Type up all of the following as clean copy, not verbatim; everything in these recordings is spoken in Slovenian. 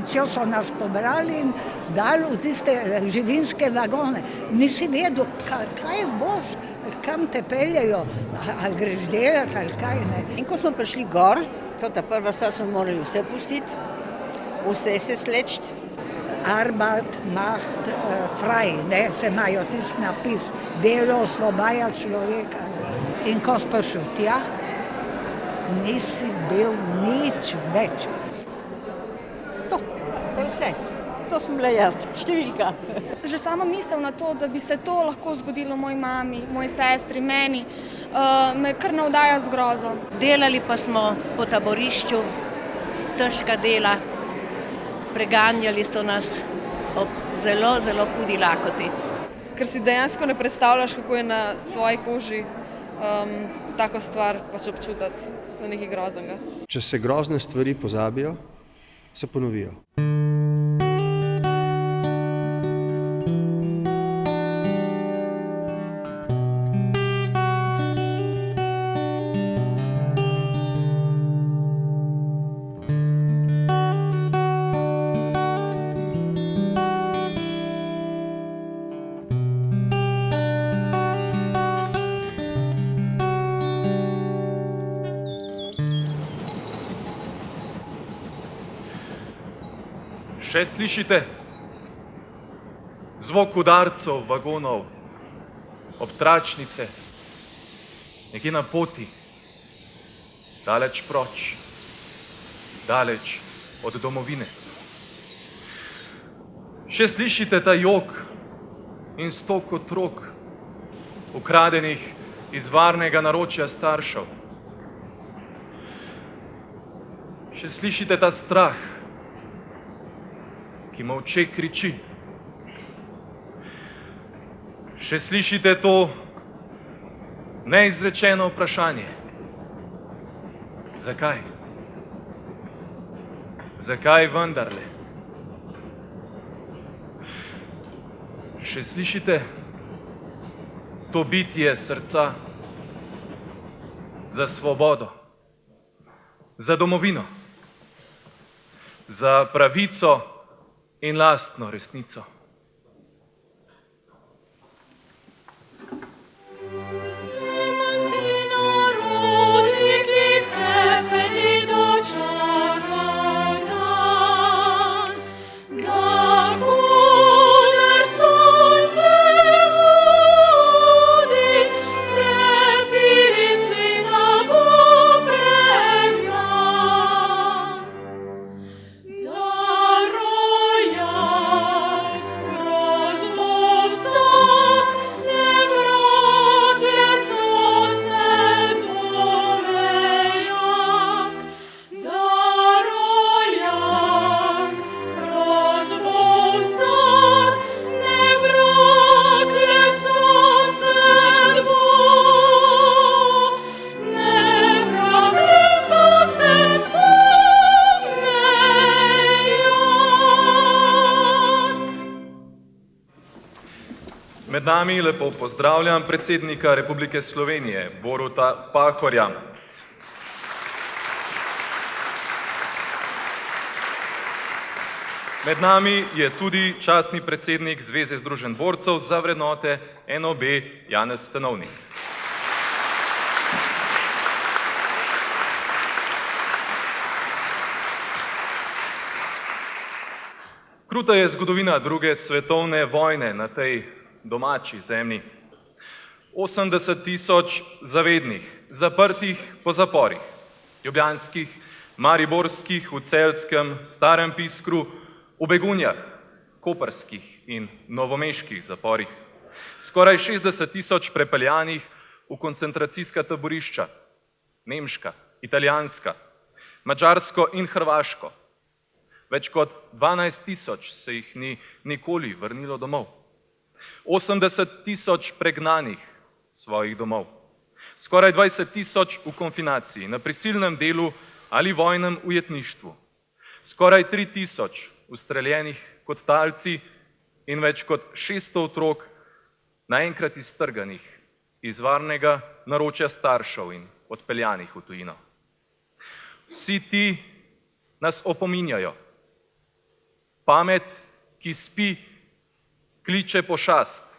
policijo so nas pobrali in dali v tiste živinske vagone. Nisi vedel, kaj boš, kam te peljejo, ali greš delati, ali kaj ne. In ko smo prišli gor, ta prva stvar smo morali vse pustiti, vse se sleči. Arbeit macht frei, ne, se imajo tisti napis, delo osvobaja človeka. In ko si prišel tja, nisi bil nič več. To je vse. To sem bila jaz, številka. Že sama misel na to, da bi se to lahko zgodilo moji mami, moji sestri, meni, me kar navdaja z grozo. Delali pa smo po taborišču, težka dela. Preganjali so nas ob zelo, zelo hudi lakoti. Ker si dejansko ne predstavljaš, kako je na svoji koži tako stvar pač občutiti, to je nekaj groznega. Če se grozne stvari pozabijo, se ponovijo. Še slišite? Zvok udarcev vagonov, ob tračnice, nekje na poti, daleč proč, daleč od domovine. Še slišite ta jok in stok otrok, ukradenih iz varnega naročja staršev. Še slišite ta strah, ki molče kriči. Še slišite to neizrečeno vprašanje. Zakaj? Zakaj vendarle? Še slišite to bitje srca za svobodo, za domovino, za pravico in lastno resnico. Med nami lepo pozdravljam predsednika Republike Slovenije, Boruta Pahorja. Med nami je tudi častni predsednik Zveze združenj borcev za vrednote NOB Janez Stanovnik. Kruta je zgodovina druge svetovne vojne na tej domači zemlji. 80 tisoč zavednih, zaprtih po zaporih, ljubljanskih, mariborskih, v Celjskem, Starem Piskru, v Begunjah, koprskih in novomeških zaporih. Skoraj 60 tisoč prepeljanih v koncentracijska taborišča, nemška, italijanska, madžarsko in hrvaško. Več kot 12 tisoč se jih ni nikoli vrnilo domov. 80 tisoč pregnanih svojih domov. Skoraj 20 tisoč v konfinaciji, na prisilnem delu ali vojnem ujetništvu. Skoraj 3 tisoč ustreljenih kot talci in več kot 600 otrok naenkrat iztrganih iz varnega naročja staršev in odpeljanih v tujino. Vsi ti nas opominjajo, pamet, ki spi, kliče pošast.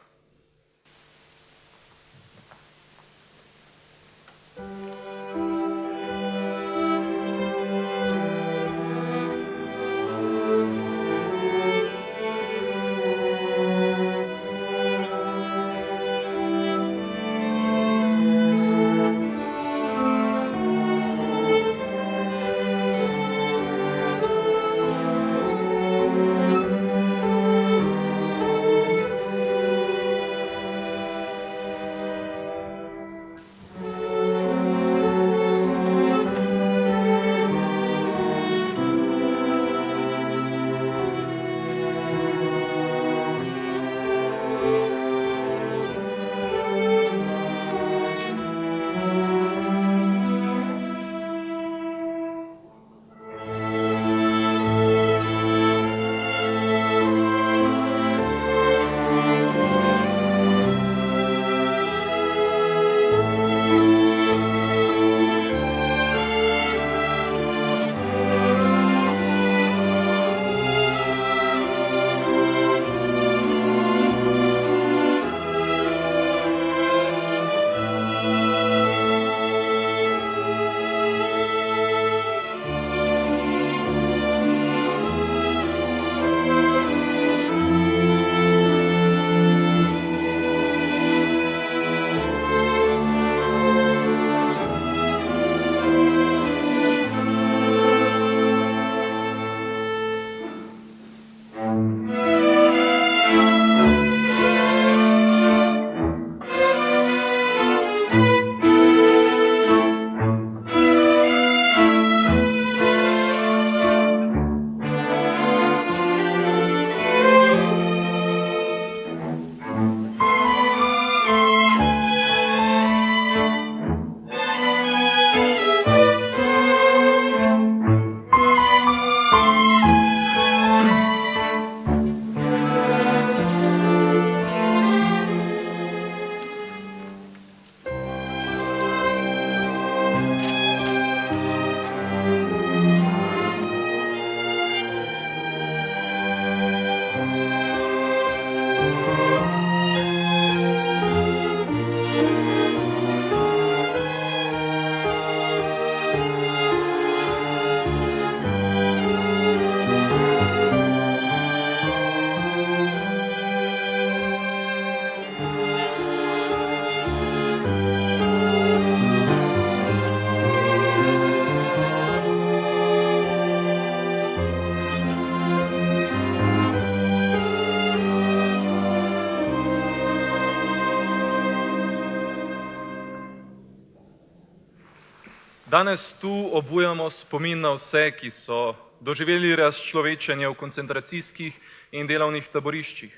Danes tu obujamo spomin na vse, ki so doživeli razčlovečenje v koncentracijskih in delovnih taboriščih.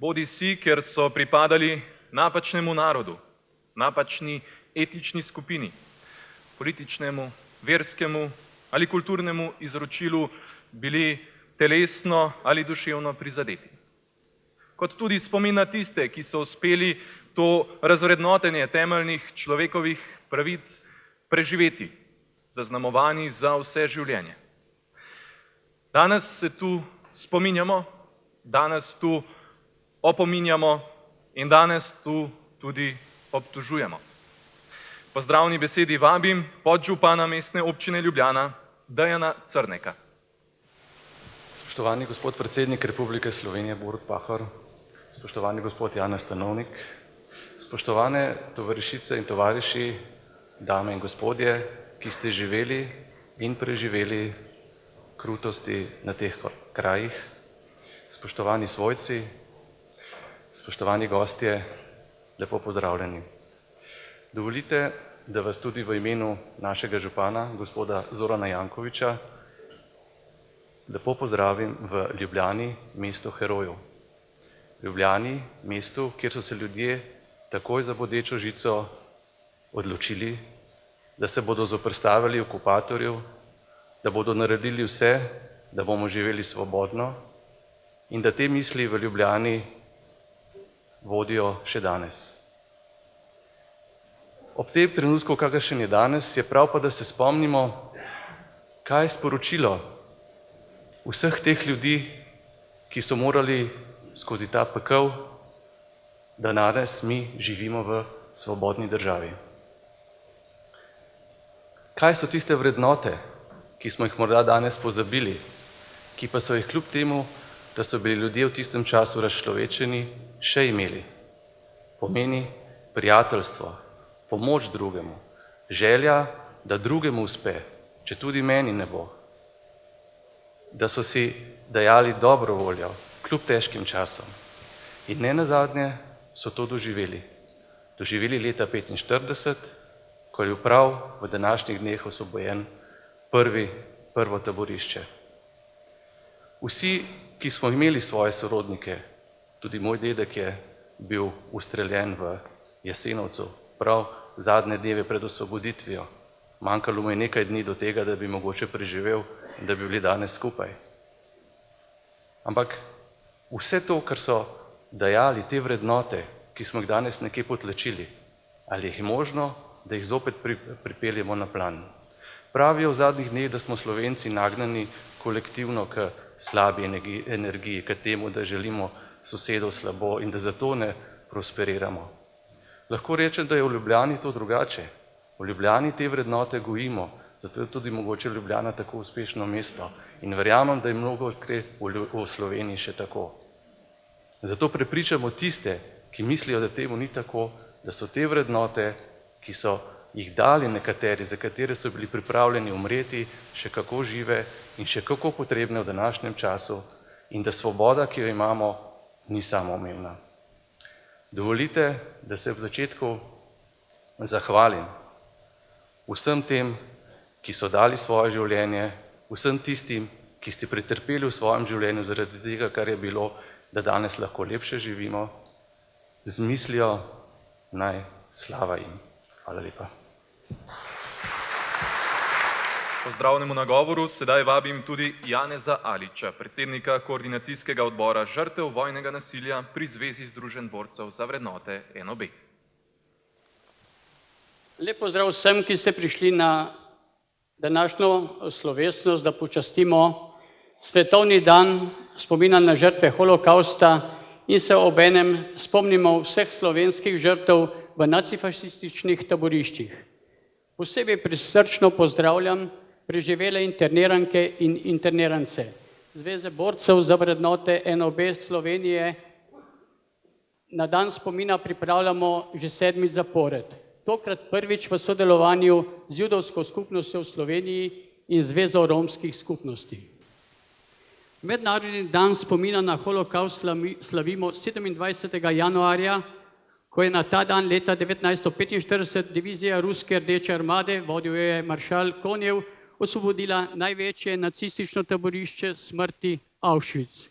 Bodi si, ker so pripadali napačnemu narodu, napačni etični skupini, političnemu, verskemu ali kulturnemu izročilu bili telesno ali duševno prizadeti. Kot tudi spomin na tiste, ki so uspeli to razvrednotenje temeljnih človekovih pravic preživeti, zaznamovani za vse življenje. Danes se tu spominjamo, danes tu opominjamo in danes tu tudi obtožujemo. Pozdravni besedi vabim podžupana Mestne občine Ljubljana, Dejana Crneka. Spoštovani gospod predsednik Republike Slovenije Borut Pahor, spoštovani gospod Janez Stanovnik, spoštovane tovarišice in tovariši, dame in gospodje, ki ste živeli in preživeli krutosti na teh krajih, spoštovani svojci, spoštovani gostje, lepo pozdravljeni. Dovolite, da vas tudi v imenu našega župana, gospoda Zorana Jankovića, lepo pozdravim v Ljubljani, mestu herojev. Ljubljani, mestu, kjer so se ljudje takoj za bodečo žico odločili, da se bodo zoperstavili okupatorju, da bodo naredili vse, da bomo živeli svobodno in da te misli v Ljubljani vodijo še danes. Ob tem trenutku, kakršen je danes, je prav pa, da se spomnimo, kaj je sporočilo vseh teh ljudi, ki so morali skozi ta pekel, da danes mi živimo v svobodni državi. Kaj so tiste vrednote, ki smo jih morda danes pozabili, ki pa so jih kljub temu, da so bili ljudje v tistem času razčlovečeni, še imeli? Pomeni prijateljstvo, pomoč drugemu, želja, da drugemu uspe, če tudi meni ne bo. Da so si dajali dobro voljo, kljub težkim časom. In ne nazadnje so to doživeli. Doživeli leta 1945, ko je prav v današnjih dneh osvobojen prvo taborišče. Vsi, ki smo imeli svoje sorodnike, tudi moj dedek je bil ustreljen v Jasenovcu, prav zadnje dneve pred osvoboditvijo. Manjkalo mu je nekaj dni do tega, da bi mogoče preživel in da bi bili danes skupaj. Ampak vse to, kar so dajali, te vrednote, ki smo jih danes nekje potlačili, ali je možno, da jih zopet pripeljemo na plan? Pravijo v zadnjih dneh, da smo Slovenci nagnani kolektivno k slabi energiji, k temu, da želimo sosedov slabo in da zato ne prosperiramo. Lahko rečem, da je v Ljubljani to drugače. V Ljubljani te vrednote gojimo, zato je tudi mogoče Ljubljana tako uspešno mesto in verjamem, da je mnogo v Sloveniji še tako. Zato prepričamo tiste, ki mislijo, da temu ni tako, da so te vrednote, ki so jih dali nekateri, za katere so bili pripravljeni umreti, še kako žive in še kako potrebne v današnjem času in da svoboda, ki jo imamo, ni samoumevna. Dovolite, da se v začetku zahvalim vsem tem, ki so dali svoje življenje, vsem tistim, ki ste pretrpeli v svojem življenju zaradi tega, kar je bilo, da danes lahko lepše živimo, z mislijo naj slava jim. Hvala lepa. Po zdravnemu nagovoru sedaj vabim tudi Janeza Aliča, predsednika koordinacijskega odbora žrtev vojnega nasilja pri Zvezi združenj borcev za vrednote NOB. Lep pozdrav vsem, ki ste prišli na današnjo slovesnost, da počastimo Svetovni dan spomina na žrtve holokausta in se obenem spomnimo vseh slovenskih žrtev v nacifašističnih taboriščih. Posebej prisrčno pozdravljam preživele interniranke in internirance Zveze borcev za vrednote NOB Slovenije. Na dan spomina pripravljamo že 7. zapored. Tokrat prvič v sodelovanju z judovsko skupnostjo v Sloveniji in Zvezo romskih skupnosti. Mednarodni dan spomina na holokaust slavimo 27. januarja, ko je na ta dan leta 1945 divizija Ruske rdeče armade, vodil je maršal Konjev, osvobodila največje nacistično taborišče smrti Auschwitz.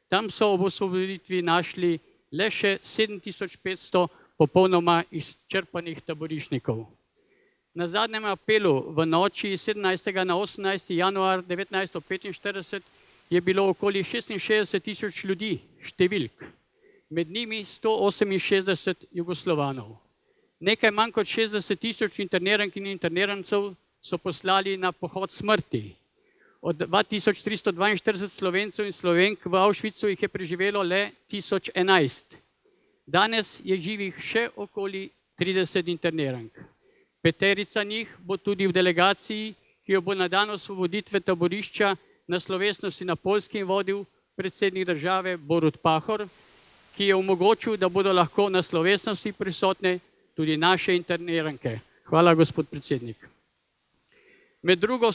Tam so ob osvoboditvi našli le še 7500 popolnoma izčrpanih taborišnikov. Na zadnjem apelu v noči 17. na 18. januar 1945 je bilo okoli 66 000 ljudi, številk, med njimi 168 Jugoslovanov. Nekaj manj kot 60 000 internirank in internirancev so poslali na pohod smrti. Od 2342 Slovencev in Slovenk v Auschwitzu jih je preživelo le 1011. Danes je živih še okoli 30 internirank. 5 njih bo tudi v delegaciji, ki jo bo na dan osvoboditve taborišča na slovesnosti na Poljskem vodil predsednik države Borut Pahor, ki je omogočil, da bodo lahko na slovesnosti prisotne tudi naše interniranke. Hvala, gospod predsednik. Med drugo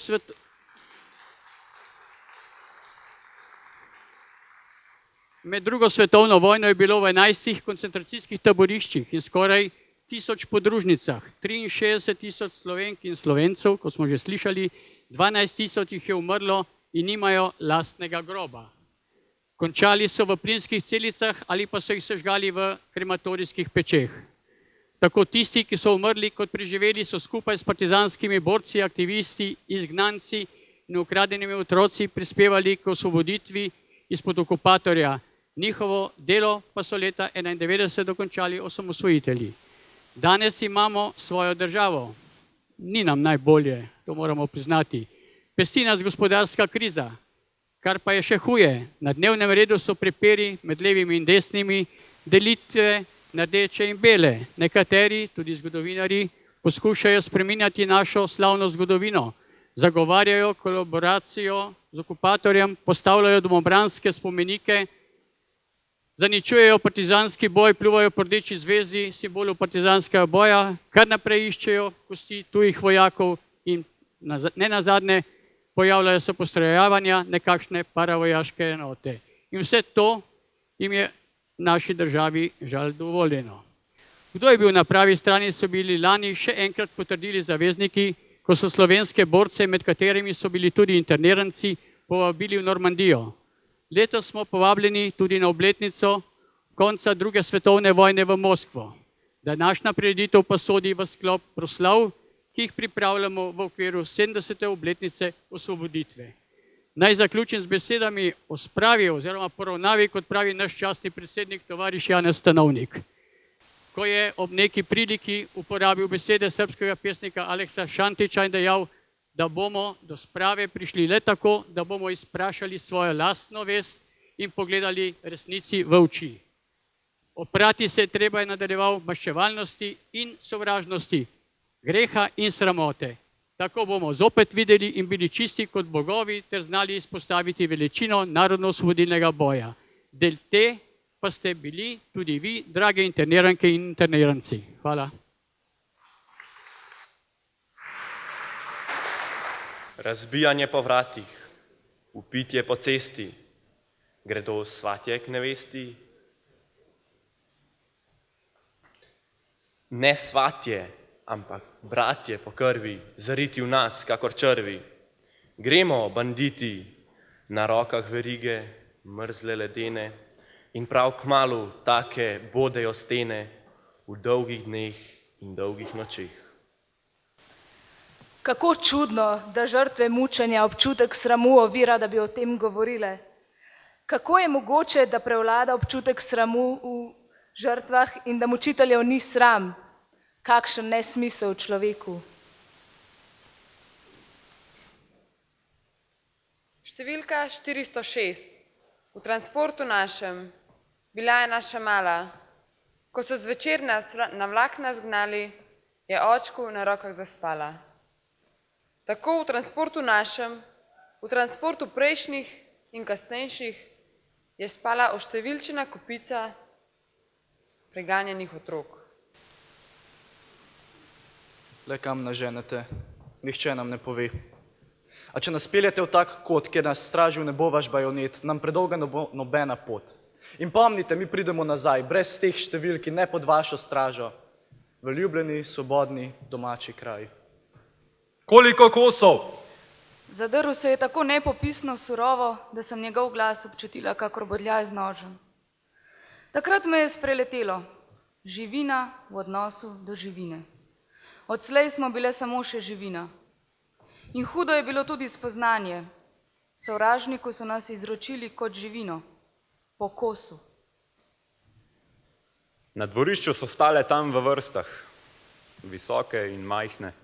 svetovno vojno je bilo v 11 koncentracijskih taboriščih in skoraj 1000 podružnicah, 63 000 Slovenk in Slovencev, kot smo že slišali, 12 000 jih je umrlo in nimajo lastnega groba. Končali so v plinskih celicah ali pa so jih sežgali v krematorijskih pečeh. Tako tisti, ki so umrli kot preživeli, so skupaj s partizanskimi borci, aktivisti, izgnanci in ukradenimi otroci prispevali k osvoboditvi izpod okupatorja. Njihovo delo pa so leta 1991 dokončali osamosvojitelji. Danes imamo svojo državo. Ni nam najbolje, to moramo priznati. Pesti nas gospodarska kriza. Kar pa je še huje, na dnevnem redu so prepiri med levimi in desnimi, delitve na rdeče in bele. Nekateri, tudi zgodovinarji, poskušajo spreminjati našo slavno zgodovino, zagovarjajo kolaboracijo z okupatorjem, postavljajo domobranske spomenike, zaničujejo partizanski boj, pljuvajo po rdeči zvezdi, simbolu partizanskega boja, kar naprej iščejo kosti tujih vojakov in ne nazadnje pojavljajo se postrojevanja, nekakšne paravojaške enote. In vse to jim je naši državi žal dovoljeno. Kdo je bil na pravi strani, so bili lani še enkrat potrdili zavezniki, ko so slovenske borce, med katerimi so bili tudi interniranci, povabili v Normandijo. Letos smo povabljeni tudi na obletnico konca druge svetovne vojne v Moskvo. Današnja prireditev pa sodi v sklop proslav, ki jih pripravljamo v okviru 70. obletnice osvoboditve. Naj zaključim z besedami o spravi oziroma poravnavi, kot pravi naš častni predsednik, tovariš Janez Stanovnik. Ko je ob neki priliki uporabil besede srbskega pesnika Aleksa Šantića in dejal, da bomo do sprave prišli le tako, da bomo izprašali svojo lastno vest in pogledali resnici v oči. Oprati se je treba, je nadaljeval, maščevalnosti in sovražnosti, greha in sramote. Tako bomo zopet videli in bili čisti kot bogovi ter znali izpostaviti veličino narodno-osvobodilnega boja. Del te pa ste bili tudi vi, drage interniranke in interniranci. Hvala. Razbijanje po vratih, vpitje po cesti, gredo svatje k nevesti. Ne svatje, ampak bratje po krvi, zariti v nas, kakor črvi. Gremo, banditi, na rokah verige, mrzle ledene, in prav kmalu take bodejo stene v dolgih dneh in dolgih nočeh. Kako čudno, da žrtve mučenja občutek sramu ovira, da bi o tem govorile. Kako je mogoče, da prevlada občutek sramu v žrtvah in da mučiteljev ni sram? Kakšen nesmisel v človeku. Številka 406. V transportu našem, bila je naša mala. Ko so zvečer na vlak nas gnali, je očku na rokah zaspala. Tako v transportu našem, v transportu prejšnjih in kasnejših, je spala oštevilčena kopica preganjenih otrok. Le kam nas ženete, nihče nam ne pove. A če nas peljete v tak kot, kjer nas stražil ne bo vaš bajonet, nam predolga ne bo nobena pot. In pomnite, mi pridemo nazaj, brez teh številk in ne pod vašo stražo, v ljubljeni, svobodni, domači kraj. Koliko kosov? Zadrl se je tako nepopisno surovo, da sem njegov glas občutila kakor bodljaj z nožem. Takrat me je spreletelo, živina v odnosu do živine. Odslej smo bile samo še živina. In hudo je bilo tudi spoznanje. Sovražniku so nas izročili kot živino, po kosu. Na dvorišču so stale tam v vrstah, visoke in majhne,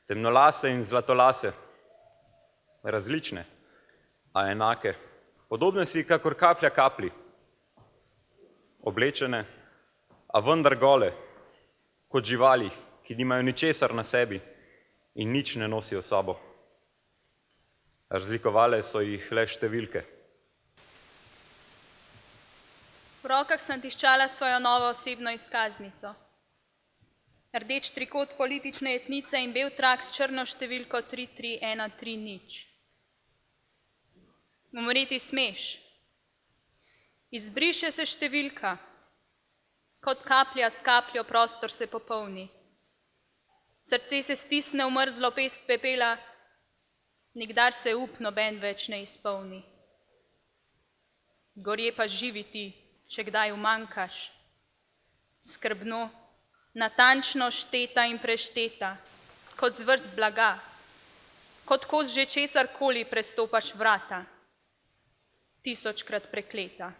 temnolase in zlatolase, različne, a enake, podobne si kakor kaplja kapli, oblečene, a vendar gole, kot živali, ki nimajo ničesar na sebi in nič ne nosijo sabo. Razlikovale so jih le številke. V rokah sem tiščala svojo novo osebno izkaznico. Rdeč trikot politične etnice in bel trak s črno številko 33130. Umreti smeš. Izbriše se številka, kot kaplja s kapljo prostor se popolni. Srce se stisne v mrzlo pest pepela, nikdar se up noben več ne izpolni. Gorje pa živi ti, če kdaj umanjkaš. Skrbno, natančno šteta in prešteta, kot zvrst blaga, kot kos že česarkoli prestopaš vrata, 1000-krat prekleta.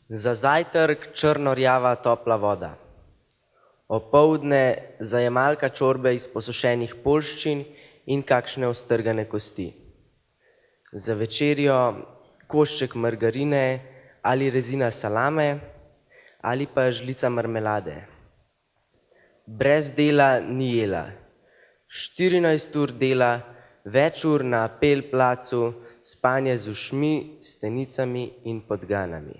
Za zajtrk črno-rjava topla voda. Opoldne zajemalka čorbe iz posušenih poljščin in kakšne ostrgane kosti. za večerjo košček margarine ali rezina salame ali pa žlica marmelade. Brez dela ni jela. 14 ur dela, več ur na apel placu, spanje z ušmi, stenicami in podganami.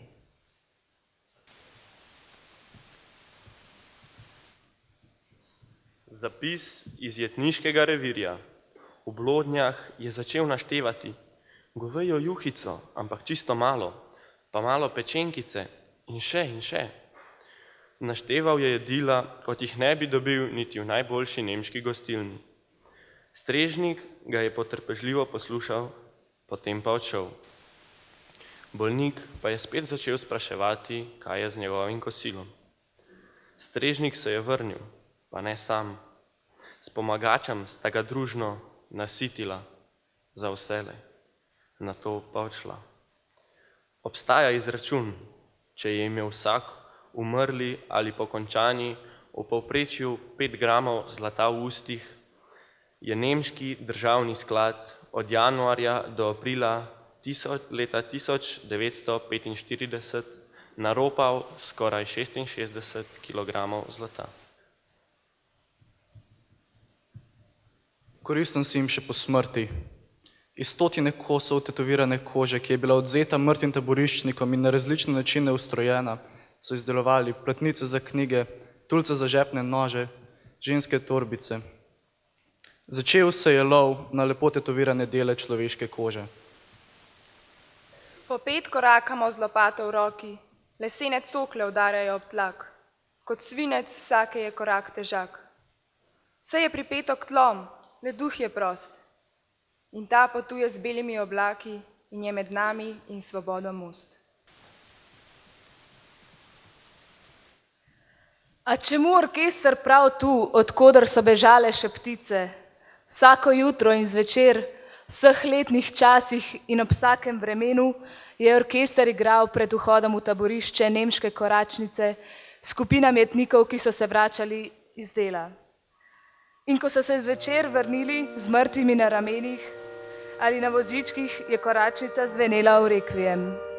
Zapis iz jetniškega revirja. V Blodnjah je začel naštevati govejo juhico, ampak čisto malo, pa malo pečenkice in še in še. Našteval je jedila, kot jih ne bi dobil niti v najboljši nemški gostilni. Strežnik ga je potrpežljivo poslušal, potem pa odšel. Bolnik pa je spet začel spraševati, kaj je z njegovim kosilom. Strežnik se je vrnil, pa ne sam. S pomagačem sta ga družno nasitila za vselej, nato pa odšla. Obstaja izračun, če je imel vsak umrli ali pokončani v povprečju 5 gramov zlata v ustih, je nemški državni sklad od januarja do aprila leta 1945 naropal skoraj 66 kilogramov zlata. Koristen si jim še po smrti. Iz 100 kosov tetovirane kože, ki je bila odzeta mrtvim taboriščnikom in na različne načine ustrojena, so izdelovali platnice za knjige, tulce za žepne nože, ženske torbice. Začel se je lov na lepo tetovirane dele človeške kože. Po 5 korakamo z lopato v roki, lesene cokle udarjajo ob tlak. Kot svinec vsake je korak težak. Vse je pripeto k tlom, le duh je prost. In ta potuje z belimi oblaki in je med nami in svobodo most. A čemu orkester prav tu, odkoder so bežale še ptice? Vsako jutro in zvečer, vseh letnih časih in ob vsakem vremenu je orkester igral pred vhodom v taborišče nemške koračnice skupinam jetnikov, ki so se vračali iz dela. In ko so se zvečer vrnili z mrtvimi na ramenih ali na vozičkih, je koračnica zvenela v rekviem.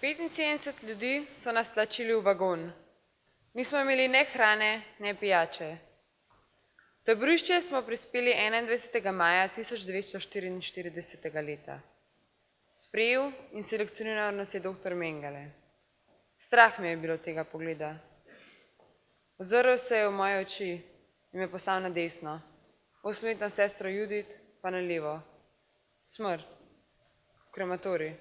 75 ljudi so nas tlačili v vagon. Nismo imeli ne hrane, ne pijače. V taborišče smo prispeli 21. maja 1944. leta. Sprejel in selekcioniral nas je dr. Mengele. Strah me je bilo tega pogleda. Ozrl se je v moje oči in me poslal na desno, 8-letno sestro Judit pa na levo. Smrt. V krematorij.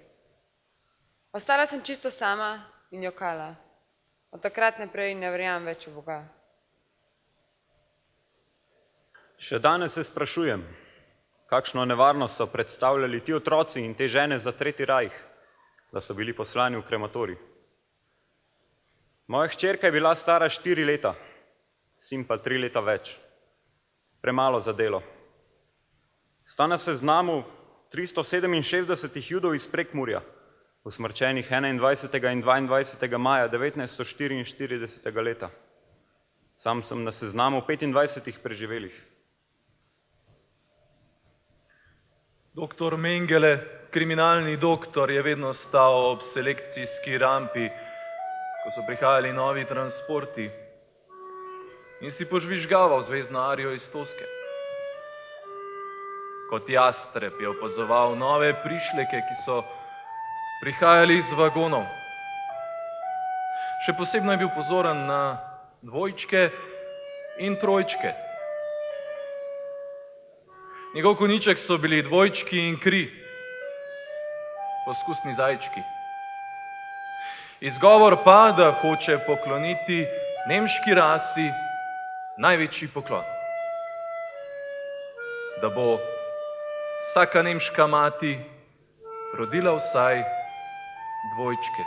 Ostala sem čisto sama in jokala. Od takrat naprej ne verjamem več v Boga. Še danes se sprašujem, kakšno nevarnost so predstavljali ti otroci in te žene za Tretji rajh, da so bili poslani v krematorij. Moja hčerka je bila stara 4 leta, sin pa 3 leta več. Premalo za delo. Sta na seznamu 367 Judov iz Prekmurja, usmrčenih 21. in 22. maja 1944. leta. Sam sem na seznamu 25 preživelih. Doktor Mengele, kriminalni doktor, je vedno stal ob selekcijski rampi, ko so prihajali novi transporti, in si požvižgaval zvezdno arijo iz Toske. Kot jastreb je opazoval nove prišleke, ki so prihajali iz vagonov. Še posebno je bil pozoren na dvojčke in trojčke. Njegov konjiček so bili dvojčki in kri, poskusni zajčki. Izgovor pa, da hoče pokloniti nemški rasi največji poklon. Da bo vsaka nemška mati rodila vsaj dvojčke.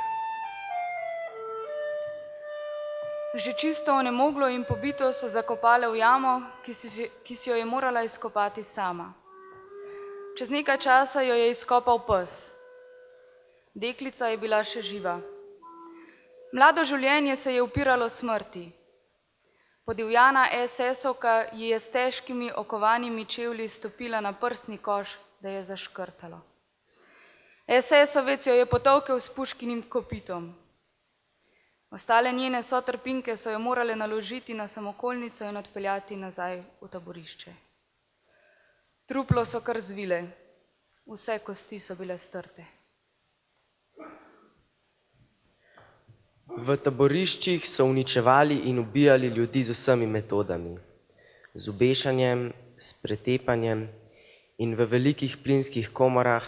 Že čisto onemoglo in pobito so zakopale v jamo, ki si jo je morala izkopati sama. Čez nekaj časa jo je izkopal pes. Deklica je bila še živa. Mlado življenje se je upiralo smrti. Podivjana SS-ovka ji je s težkimi okovanimi čevlji stopila na prstni koš, da je zaškrtalo. SS-ovec jo je potolkel s puškinim kopitom. Ostale njene sotrpinke so jo morale naložiti na samokolnico in odpeljati nazaj v taborišče. Truplo so kar zvile, vse kosti so bile strte. V taboriščih so uničevali in ubijali ljudi z vsemi metodami. Z ubešanjem, s pretepanjem in v velikih plinskih komorah,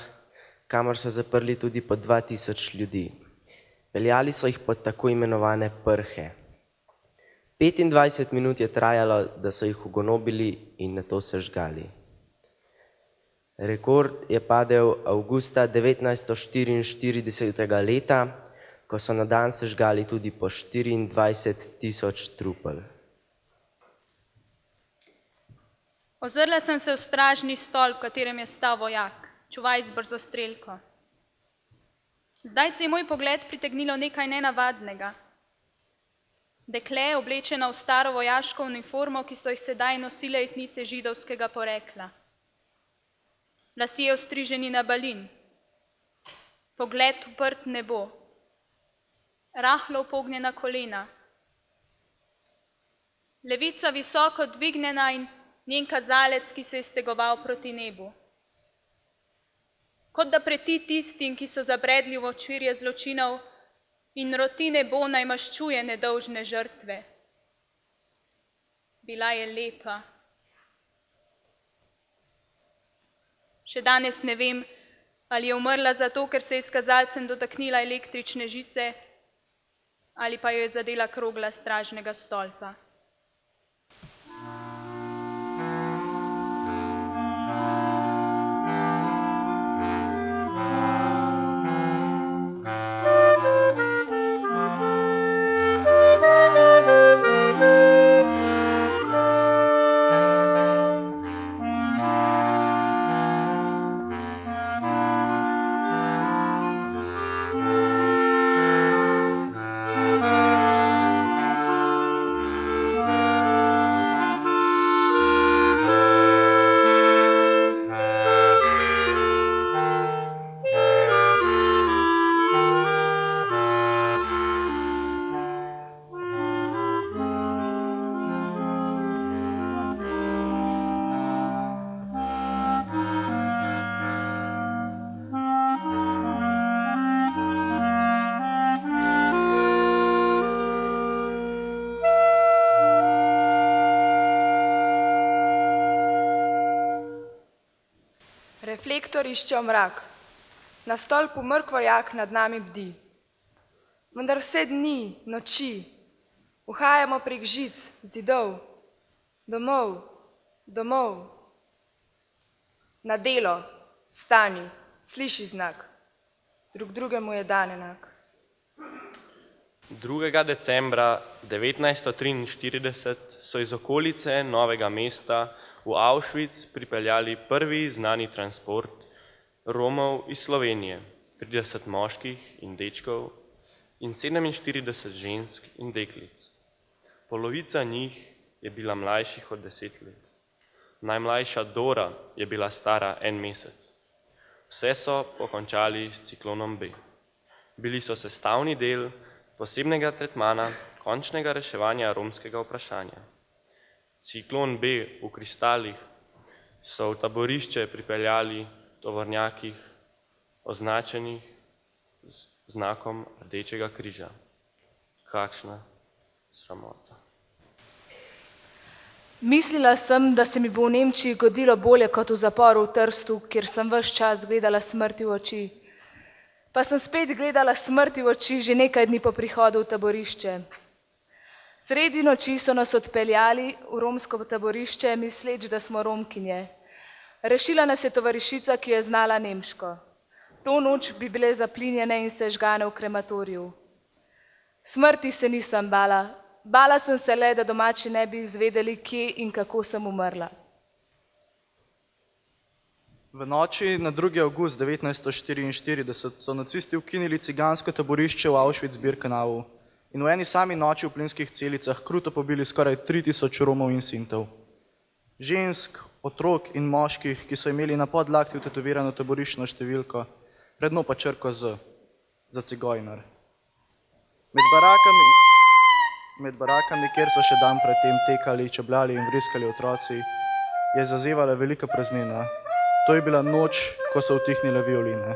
kamor so zaprli tudi po 2000 ljudi. Peljali so jih pod tako imenovane prhe. 25 minut je trajalo, da so jih ugonobili in nato sežgali. Rekord je padel avgusta 1944. leta, ko so na dan sežgali tudi po 24.000 trupel. Ozrla sem se v stražni stolp, v katerem je stal vojak, čuvaj z brzostrelko. Zdaj se je moj pogled pritegnilo nekaj nenavadnega. Dekle, oblečena v staro vojaško uniformo, ki so jih sedaj nosile etnice židovskega porekla. Lasje ostriženi na balin, pogled uprt nebo, rahlo upognjena kolena, levica visoko dvignjena in njen kazalec, ki se je stegoval proti nebu. Kot da preti tistim, ki so zabredli v očvirje zločinov in roti nebo naj maščuje nedolžne žrtve. Bila je lepa. Še danes ne vem, ali je umrla zato, ker se je s kazalcem dotaknila električne žice, ali pa jo je zadela krogla stražnega stolpa. Reflektor išče mrak, na stolpu mrkvojak nad nami bdi. Vendar vse dni, noči, uhajamo prek žic, zidov, domov, domov. Na delo, stani, sliši znak, drug drugemu je dan enak. 2. decembra 1943 so iz okolice Novega mesta v Auschwitz pripeljali prvi znani transport Romov iz Slovenije, 30 moških in dečkov in 47 žensk in deklic. Polovica njih je bila mlajših od 10 let. Najmlajša Dora je bila stara 1 mesec. Vse so pokončali s ciklonom B. Bili so sestavni del posebnega tretmana končnega reševanja romskega vprašanja. Ciklon B v kristalih so v taborišče pripeljali tovornjakih označenih z znakom Rdečega križa. Kakšna sramota. Mislila sem, da se mi bo v Nemčiji godilo bolje kot v zaporu v Trstu, kjer sem ves čas gledala smrti v oči. Pa sem spet gledala smrti v oči že nekaj dni po prihodu v taborišče. Sredi noči so nas odpeljali v romsko taborišče, misleč, da smo Romkinje. Rešila nas je tovarišica, ki je znala nemško. To noč bi bile zaplinjene in sežgane v krematoriju. Smrti se nisem bala. Bala sem se le, da domači ne bi izvedeli, kje in kako sem umrla. V noči na 2. avgust 1944 so nacisti ukinili cigansko taborišče v Auschwitz-Birkenau in v eni sami noči v plinskih celicah kruto pobili skoraj 3000 Romov in Sintov. Žensk, otrok in moških, ki so imeli na podlakti vtetovirano taboriščno številko, pred dno pa črko Z, za Cigojnar. Med barakami, kjer so še dan predtem tekali, čebljali in vriskali otroci, je zazevala velika praznina. To je bila noč, ko so utihnile violine.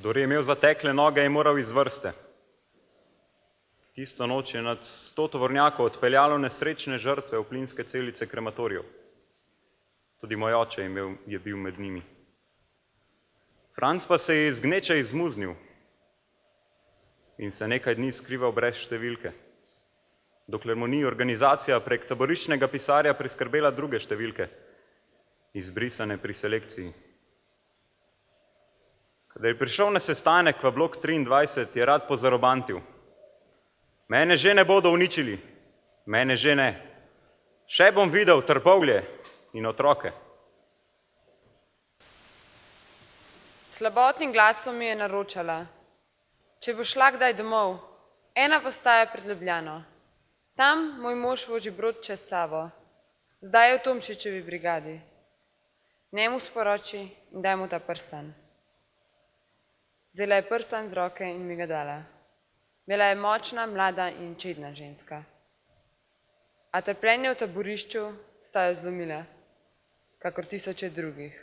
Kdor je imel zatekle noge, je moral iz vrste. Tisto noč je nad 100 tovornjakov odpeljalo nesrečne žrtve v plinske celice krematorijev. Tudi moj oče je bil med njimi. Franc pa se je iz gneče izmuznil in se nekaj dni skrival brez številke, dokler mu ni organizacija prek taboriščnega pisarja priskrbela druge številke, izbrisane pri selekciji. Kada je prišel na sestanek v blok 23, je rad pozarobantil. Mene že ne bodo uničili, mene že ne. Še bom videl trpovlje in otroke. Slabotnim glasom mi je naročala, če bo šla kdaj domov, ena postaja pred Ljubljano. Tam moj mož voži brod čez Savo, zdaj je v Tomšičevi brigadi. Njemu sporoči in daj mu ta prstan. Vzela je prstan z roke in mi ga dala. Bila je močna, mlada in čedna ženska. A trpljenje v taborišču sta jo zlomila, kakor tisoče drugih.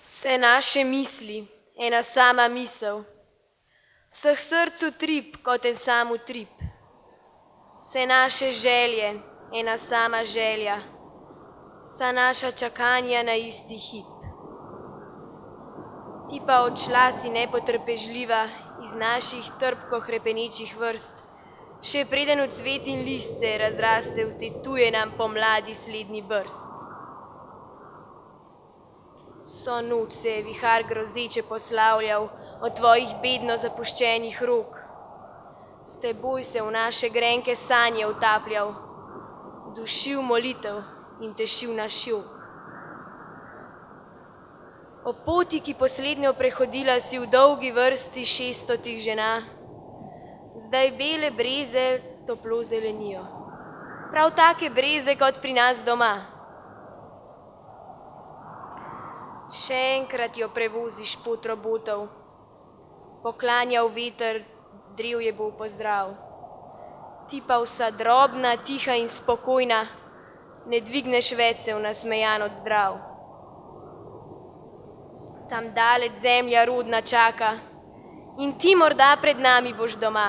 Vse naše misli, ena sama misel. Vseh srcu trip, kot en sam utrip. Vse naše želje, ena sama želja. Vsa naša čakanja na isti hip. Ti pa odšla si nepotrpežljiva iz naših trpko hrepenečih vrst, še preden v cvet in list se je razrastel te tuje nam pomladi slednji brst. Vso noč se je vihar grozeče poslavljal od tvojih bedno zapuščenih rok. S teboj se v naše grenke sanje utapljal, dušil molitev in tešil naš jok. O poti, ki poslednjo prehodila si v dolgi vrsti 600 žena, zdaj bele breze toplo zelenijo. Prav take breze kot pri nas doma. Še enkrat jo prevoziš pot robotov, poklanjal veter, drevje bo pozdrav. Ti pa vsa drobna, tiha in spokojna, ne dvigneš več se v nasmejan odzdrav. Tam daleč zemlja rodna čaka in ti morda pred nami boš doma.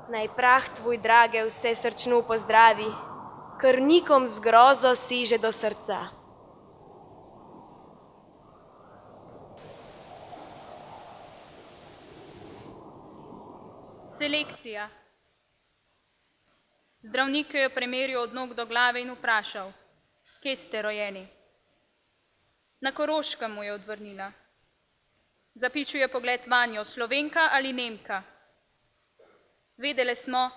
Naj prah tvoj drage vse srčno pozdravi, krvnikom z grozo seže do srca. Selekcija. Zdravnik jo je premeril od nog do glave in vprašal, kje ste rojeni? Na Koroškem, mu je odvrnila. Zapičil je pogled vanjo, Slovenka ali Nemka? Vedele smo,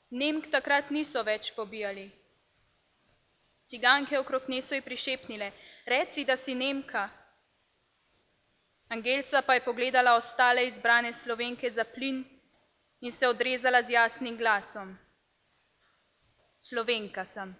Nemk takrat niso več pobijali. Ciganke okrog nje so ji prišepnile, reci, da si Nemka. Angelca pa je pogledala ostale izbrane Slovenke za plin in se odrezala z jasnim glasom. Slovenka sem.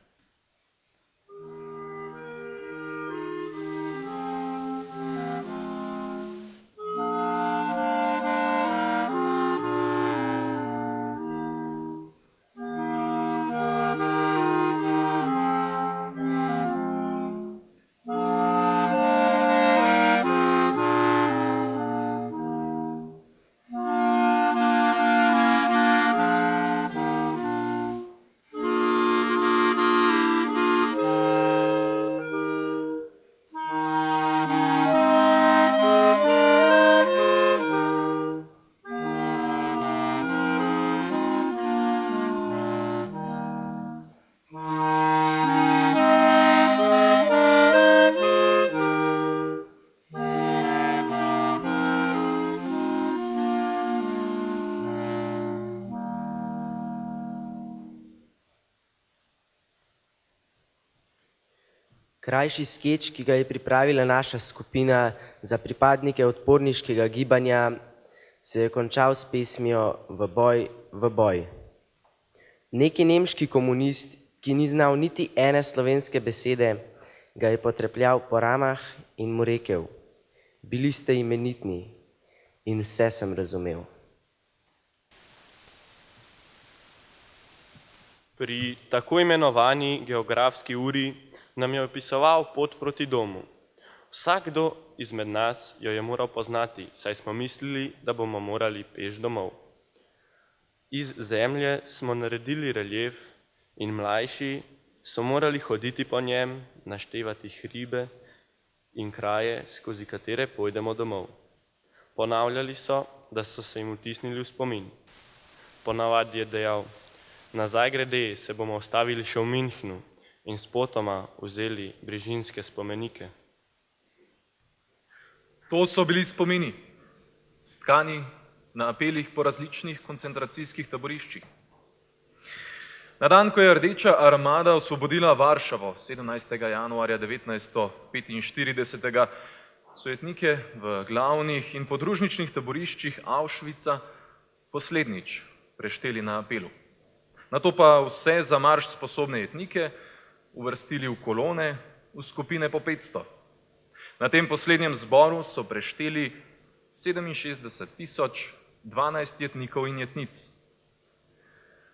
Krajši skeč, ki ga je pripravila naša skupina za pripadnike odporniškega gibanja, se je končal s pesmijo V boj, v boj. Neki nemški komunist, ki ni znal niti ene slovenske besede, ga je potrepljal po ramah in mu rekel, bili ste imenitni in vse sem razumel. Pri tako imenovani geografski uri nam je opisoval pot proti domu. Vsakdo izmed nas jo je moral poznati, saj smo mislili, da bomo morali peš domov. Iz zemlje smo naredili reljef in mlajši so morali hoditi po njem, naštevati hribe in kraje, skozi katere pojdemo domov. Ponavljali so, da so se jim vtisnili v spomin. Ponavadi je dejal, nazaj grede se bomo ustavili še v Münchnu in spotoma vzeli brežinske spomenike. To so bili spomini, stkani na apelih po različnih koncentracijskih taboriščih. Na dan, ko je Rdeča armada osvobodila Varšavo 17. januarja 1945, so etnike v glavnih in podružničnih taboriščih Auschwitza poslednjič prešteli na apelu. Nato pa vse za marš sposobne etnike uvrstili v kolone, v skupine po 500. Na tem poslednjem zboru so prešteli 67.012 jetnikov in jetnic.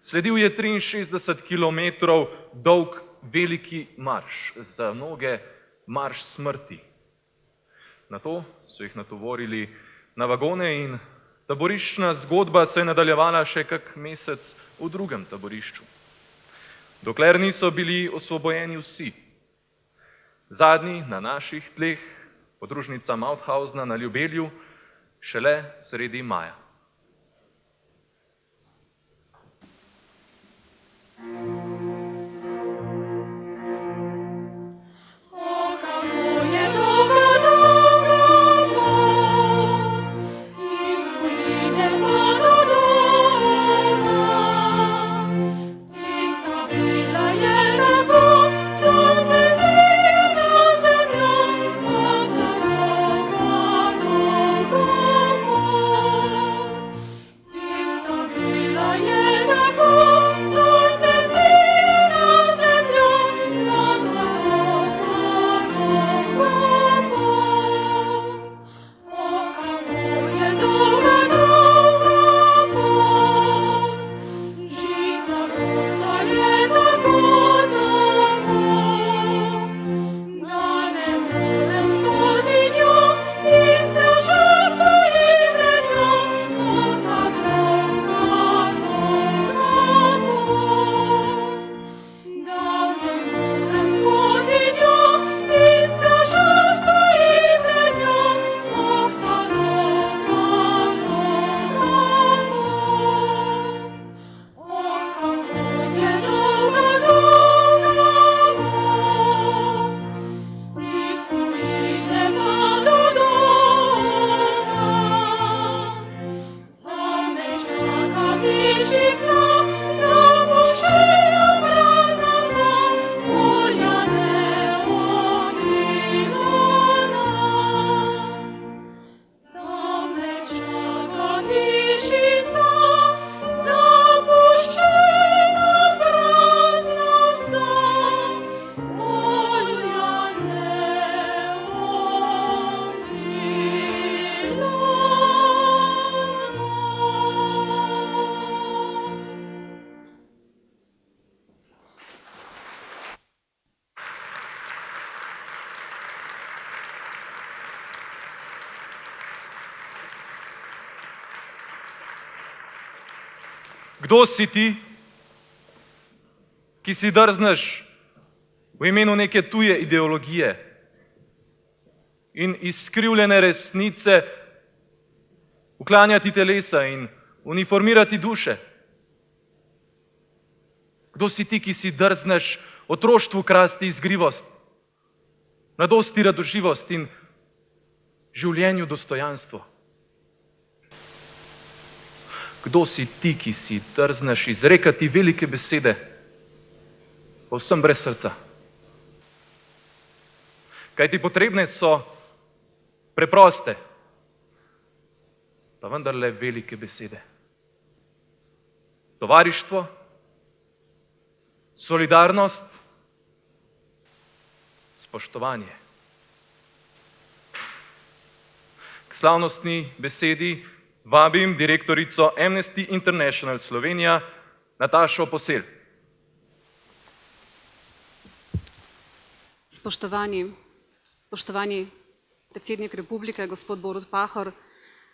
Sledil je 63 kilometrov dolg veliki marš, za mnoge marš smrti. Nato so jih natovorili na vagone in taboriščna zgodba se je nadaljevala še kak mesec v drugem taborišču. Dokler niso bili osvobojeni vsi. Zadnji na naših tleh, podružnica Mauthausna na Ljubelju, šele sredi maja. O, kako je dobro Kdo si ti, ki si drzneš v imenu neke tuje ideologije in izkrivljene resnice uklanjati telesa in uniformirati duše? Kdo si ti, ki si drzneš otroštvu krasti izgrivost, mladosti radoživost in življenju dostojanstvo? Kdo si ti, ki si drzneš izrekati velike besede, povsem brez srca? Kajti potrebne so preproste, pa vendarle velike besede. Tovarištvo, solidarnost, spoštovanje. K slavnostni besedi vabim direktorico Amnesty International Slovenija, Natašo Posel. Spoštovani predsednik republike, gospod Borut Pahor,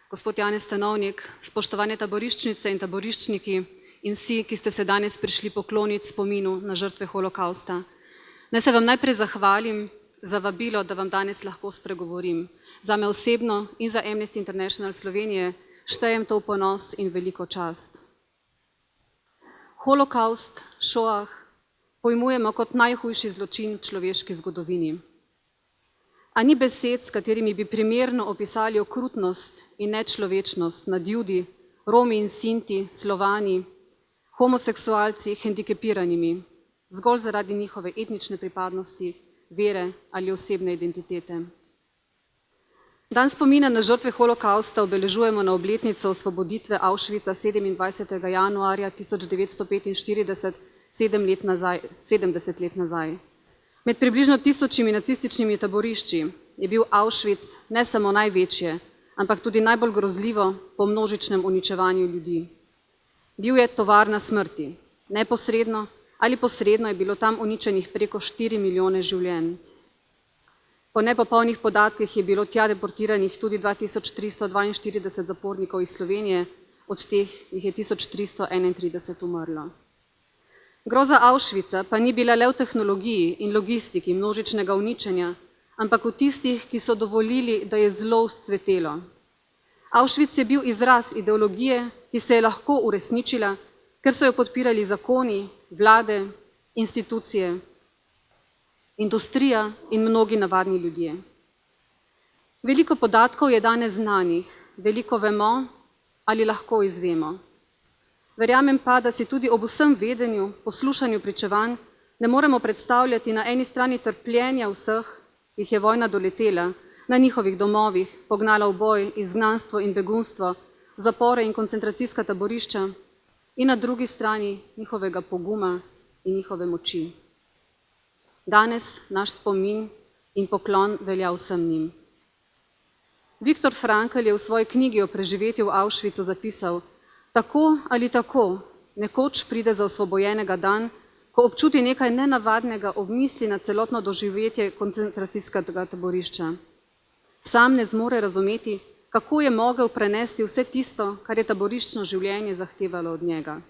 gospod Janez Stanovnik, spoštovane taboriščnice in taboriščniki in vsi, ki ste se danes prišli pokloniti spominu na žrtve holokausta. Naj se vam najprej zahvalim za vabilo, da vam danes lahko spregovorim. Zame osebno in za Amnesty International Slovenije štejem to v ponos in veliko čast. Holokaust, šoah, pojmujemo kot najhujši zločin v človeški zgodovini. A ni besed, s katerimi bi primerno opisali okrutnost in nečlovečnost nad Judi, Romi in Sinti, Slovani, homoseksualci, hendikepiranimi, zgolj zaradi njihove etnične pripadnosti, vere ali osebne identitete. Dan spomina na žrtve holokausta obeležujemo na obletnico osvoboditve Auschwitza 27. januarja 1945, 70 let nazaj. Med približno 1000 nacističnimi taborišči je bil Auschwitz ne samo največje, ampak tudi najbolj grozljivo po množičnem uničevanju ljudi. Bil je tovarna smrti. Neposredno ali posredno je bilo tam uničenih preko 4 milijone življenj. Po nepopolnih podatkih je bilo tja deportiranih tudi 2342 zapornikov iz Slovenije, od teh jih je 1331 umrlo. Groza Auschwitza pa ni bila le v tehnologiji in logistiki množičnega uničenja, ampak v tistih, ki so dovolili, da je zlo vzcvetelo. Auschwitz je bil izraz ideologije, ki se je lahko uresničila, ker so jo podpirali zakoni, vlade, institucije, industrija in mnogi navadni ljudje. Veliko podatkov je danes znanih, veliko vemo ali lahko izvemo. Verjamem pa, da si tudi ob vsem vedenju, poslušanju pričevanj ne moremo predstavljati na eni strani trpljenja vseh, ki jih je vojna doletela, na njihovih domovih, pognala v boj, izgnanstvo in begunstvo, zapore in koncentracijska taborišča, in na drugi strani njihovega poguma in njihove moči. Danes naš spomin in poklon velja vsem njim. Viktor Frankl je v svoji knjigi o preživetju v Auschwitzu zapisal: tako ali tako, nekoč pride za osvobojenega dan, ko občuti nekaj nenavadnega ob misli na celotno doživetje koncentracijskega taborišča. Sam ne zmore razumeti, kako je mogel prenesti vse tisto, kar je taboriščno življenje zahtevalo od njega.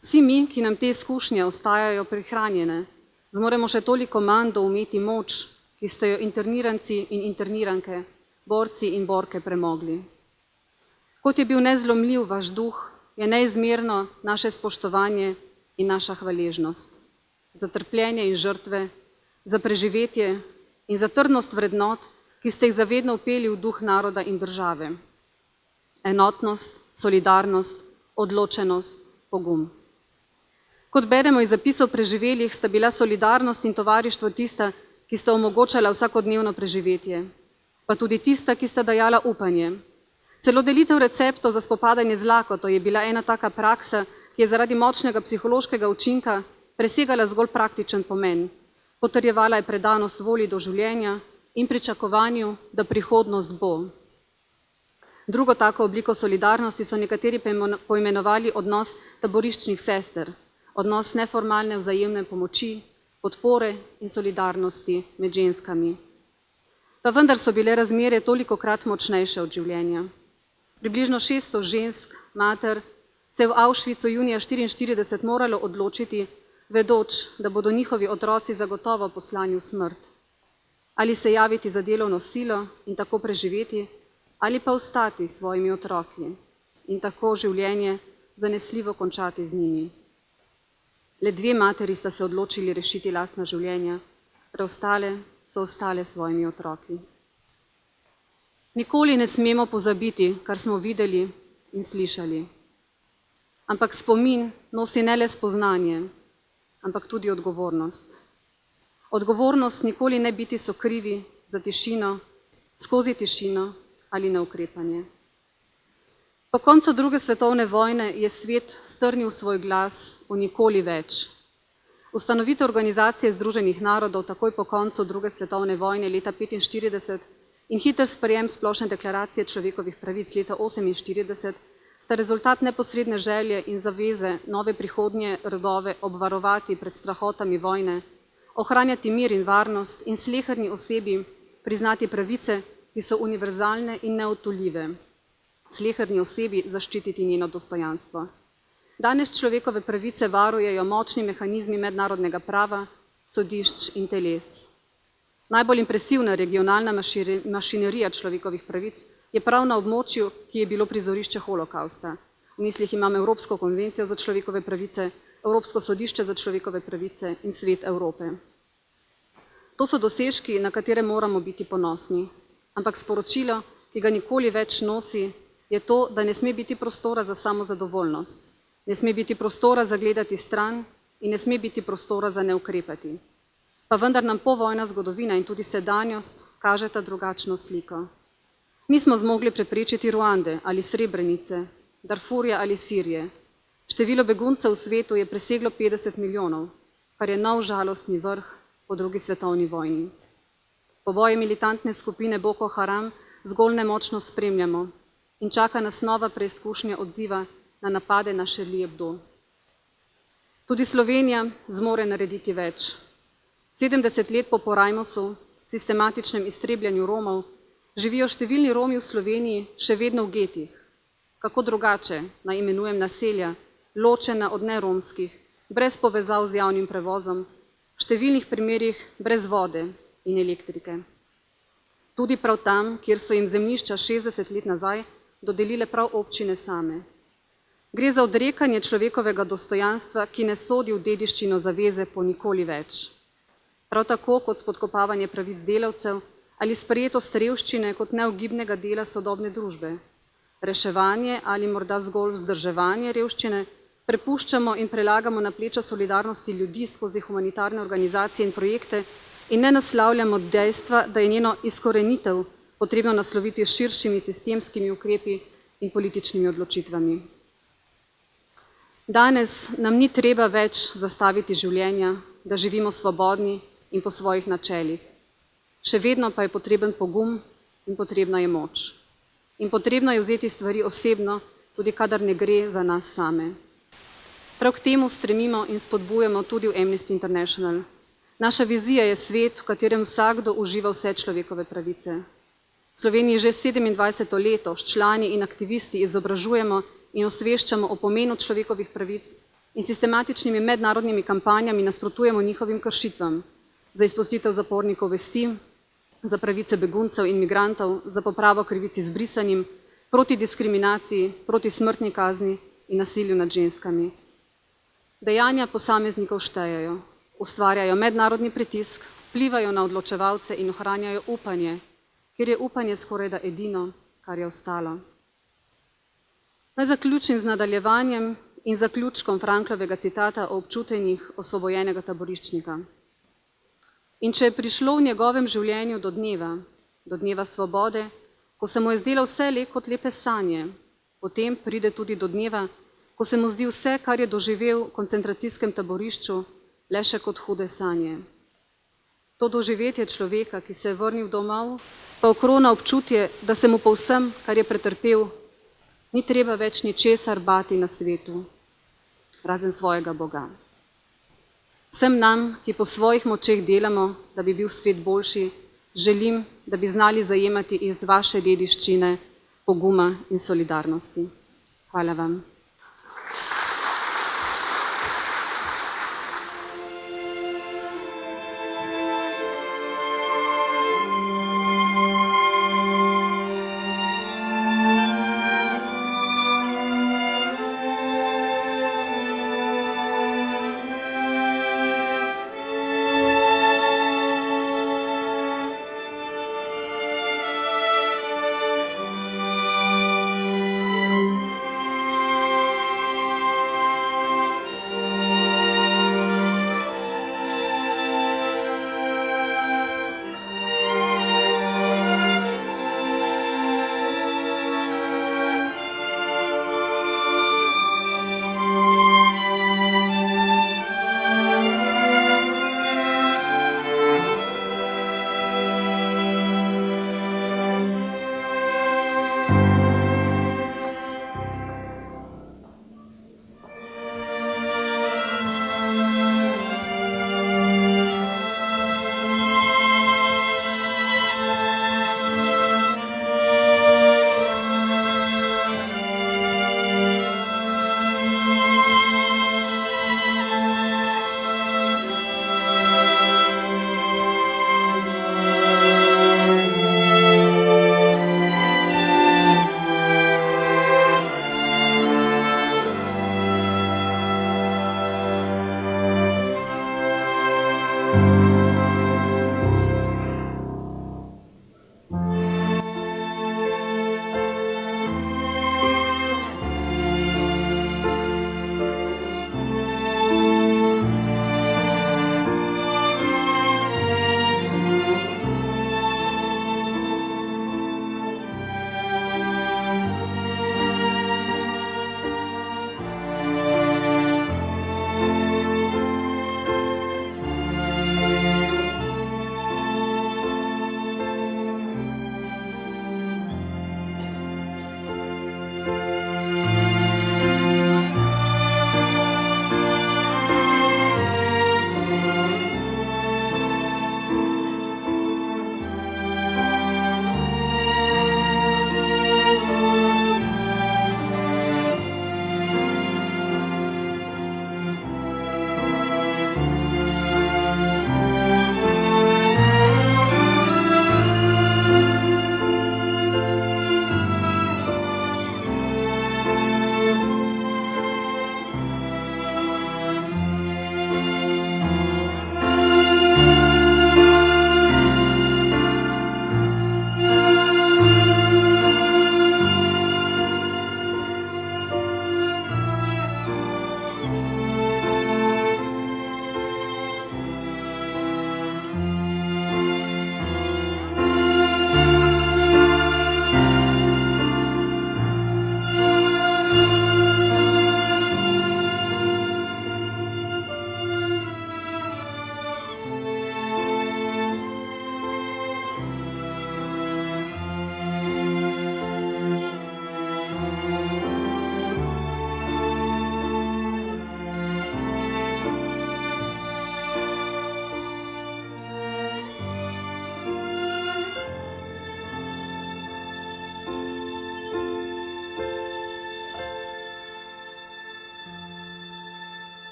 Vsi mi, ki nam te izkušnje ostajajo prihranjene, zmoremo še toliko manj doumeti moč, ki ste jo interniranci in interniranke, borci in borke premogli. Kot je bil nezlomljiv vaš duh, je neizmerno naše spoštovanje in naša hvaležnost. Za trpljenje in žrtve, za preživetje in za trdnost vrednot, ki ste jih zavedno vpeli v duh naroda in države. Enotnost, solidarnost, odločenost, pogum. Kot beremo iz zapisov preživelih, sta bila solidarnost in tovarištvo tista, ki sta omogočala vsakodnevno preživetje, pa tudi tista, ki sta dajala upanje. Celo delitev receptov za spopadanje z lakoto je bila ena taka praksa, ki je zaradi močnega psihološkega učinka presegala zgolj praktičen pomen. Potrjevala je predanost volji do življenja in pričakovanju, da prihodnost bo. Drugo tako obliko solidarnosti so nekateri poimenovali odnos taboriščnih sester, odnos neformalne vzajemne pomoči, podpore in solidarnosti med ženskami. Pa vendar so bile razmere tolikokrat močnejše od življenja. Približno 600 žensk, mater, se je v Auschwitzu junija 1944 moralo odločiti, vedoč, da bodo njihovi otroci zagotovo poslani v smrt. Ali se javiti za delovno silo in tako preživeti, ali pa ostati s svojimi otroki in tako življenje zanesljivo končati z njimi. Le 2 materi sta se odločili rešiti lastna življenja, preostale so ostale s svojimi otroki. Nikoli ne smemo pozabiti, kar smo videli in slišali. Ampak spomin nosi ne le spoznanje, ampak tudi odgovornost. Odgovornost nikoli ne biti sokrivi za tišino, skozi tišino ali neukrepanje. Po koncu 2. svetovne vojne je svet strnil svoj glas v nikoli več. Ustanovitev Organizacije združenih narodov takoj po koncu 2. svetovne vojne leta 1945 in hiter sprejem Splošne deklaracije človekovih pravic leta 1948 sta rezultat neposredne želje in zaveze nove prihodnje rodove obvarovati pred strahotami vojne, ohranjati mir in varnost in sleherni osebi priznati pravice, ki so univerzalne in neodtujljive, sleherni osebi zaščititi njeno dostojanstvo. Danes človekove pravice varujejo močni mehanizmi mednarodnega prava, sodišč in teles. Najbolj impresivna regionalna mašinerija človekovih pravic je prav na območju, ki je bilo prizorišče holokausta. V mislih imam Evropsko konvencijo za človekove pravice, Evropsko sodišče za človekove pravice in Svet Evrope. To so dosežki, na katere moramo biti ponosni, ampak sporočilo, ki ga nikoli več nosi, je to, da ne sme biti prostora za samozadovoljnost, ne sme biti prostora za gledati stran in ne sme biti prostora za neukrepati. Pa vendar nam povojna zgodovina in tudi sedanjost kažeta drugačno sliko. Nismo zmogli preprečiti Ruande ali Srebrenice, Darfurja ali Sirije. Število beguncev v svetu je preseglo 50 milijonov, kar je nov žalostni vrh po 2. svetovni vojni. Poboje militantne skupine Boko Haram zgolj nemočno spremljamo in čaka nas nova preizkušnja odziva na napade na Charlie Hebdo. Tudi Slovenija zmore narediti več. 70 let po Porajmosu, sistematičnem iztrebljanju Romov, živijo številni Romi v Sloveniji še vedno v getih. Kako drugače naj imenujem naselja, ločena od neromskih, brez povezav z javnim prevozom, v številnih primerih brez vode in elektrike. Tudi prav tam, kjer so jim zemljišča 60 let nazaj dodelile prav občine same. Gre za odrekanje človekovega dostojanstva, ki ne sodi v dediščino zaveze po nikoli več. Prav tako kot spodkopavanje pravic delavcev ali sprejetost revščine kot neugibnega dela sodobne družbe. Reševanje ali morda zgolj vzdrževanje revščine prepuščamo in prelagamo na pleča solidarnosti ljudi skozi humanitarne organizacije in projekte in ne naslavljamo dejstva, da je njeno izkorenitev potrebno nasloviti s širšimi sistemskimi ukrepi in političnimi odločitvami. Danes nam ni treba več zastaviti življenja, da živimo svobodni in po svojih načelih. Še vedno pa je potreben pogum in potrebna je moč. In potrebno je vzeti stvari osebno, tudi kadar ne gre za nas same. Prav k temu stremimo in spodbujamo tudi v Amnesty International. Naša vizija je svet, v katerem vsakdo uživa vse človekove pravice. V Sloveniji že 27. leto s člani in aktivisti izobražujemo in osveščamo o pomenu človekovih pravic in sistematičnimi mednarodnimi kampanjami nasprotujemo njihovim kršitvam za izpustitev zapornikov vesti, za pravice beguncev in migrantov, za popravo krivic izbrisanim, proti diskriminaciji, proti smrtni kazni in nasilju nad ženskami. Dejanja posameznikov štejejo, ustvarjajo mednarodni pritisk, vplivajo na odločevalce in ohranjajo upanje, ker je upanje skorajda edino, kar je ostalo. Naj zaključim z nadaljevanjem in zaključkom Franklovega citata o občutenjih osvobojenega taboriščnika. In če je prišlo v njegovem življenju do dneva svobode, ko se mu je zdelo vse kot lepe sanje, potem pride tudi do dneva, ko se mu zdi vse, kar je doživel v koncentracijskem taborišču, le še kot hude sanje. To doživetje človeka, ki se je vrnil domov, pa okrona občutje, da se mu po vsem, kar je pretrpel, ni treba več ničesar bati na svetu, razen svojega Boga. Vsem nam, ki po svojih močeh delamo, da bi bil svet boljši, želim, da bi znali zajemati iz vaše dediščine poguma in solidarnosti. Hvala vam.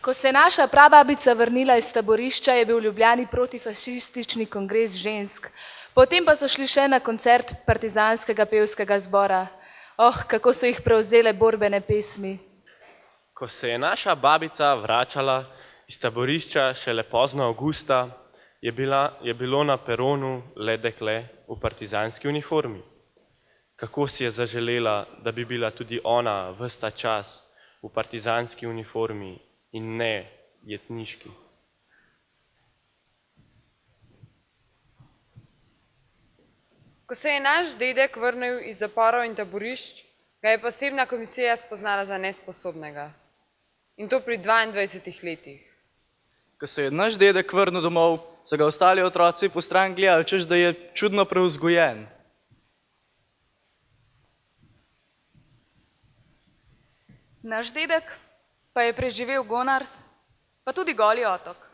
Ko se je naša prababica vrnila iz taborišča, je bil v Ljubljani protifašistični kongres žensk. Potem pa so šli še na koncert partizanskega pevskega zbora. Kako so jih prevzele borbene pesmi. Ko se je naša babica vračala iz taborišča šele pozno avgusta, je bilo na peronu le dekle v partizanski uniformi. Kako si je zaželela, da bi bila tudi ona ves ta čas v partizanski uniformi in ne jetniški. Ko se je naš dedek vrnil iz zaporov in taborišč, ga je posebna komisija spoznala za nesposobnega. In to pri 22 letih. Ko se je naš dedek vrnil domov, so ga ostali otroci po stran gledali, češ da je čudno prevzgojen. Naš dedek pa je preživel Gonars, pa tudi Goli otok.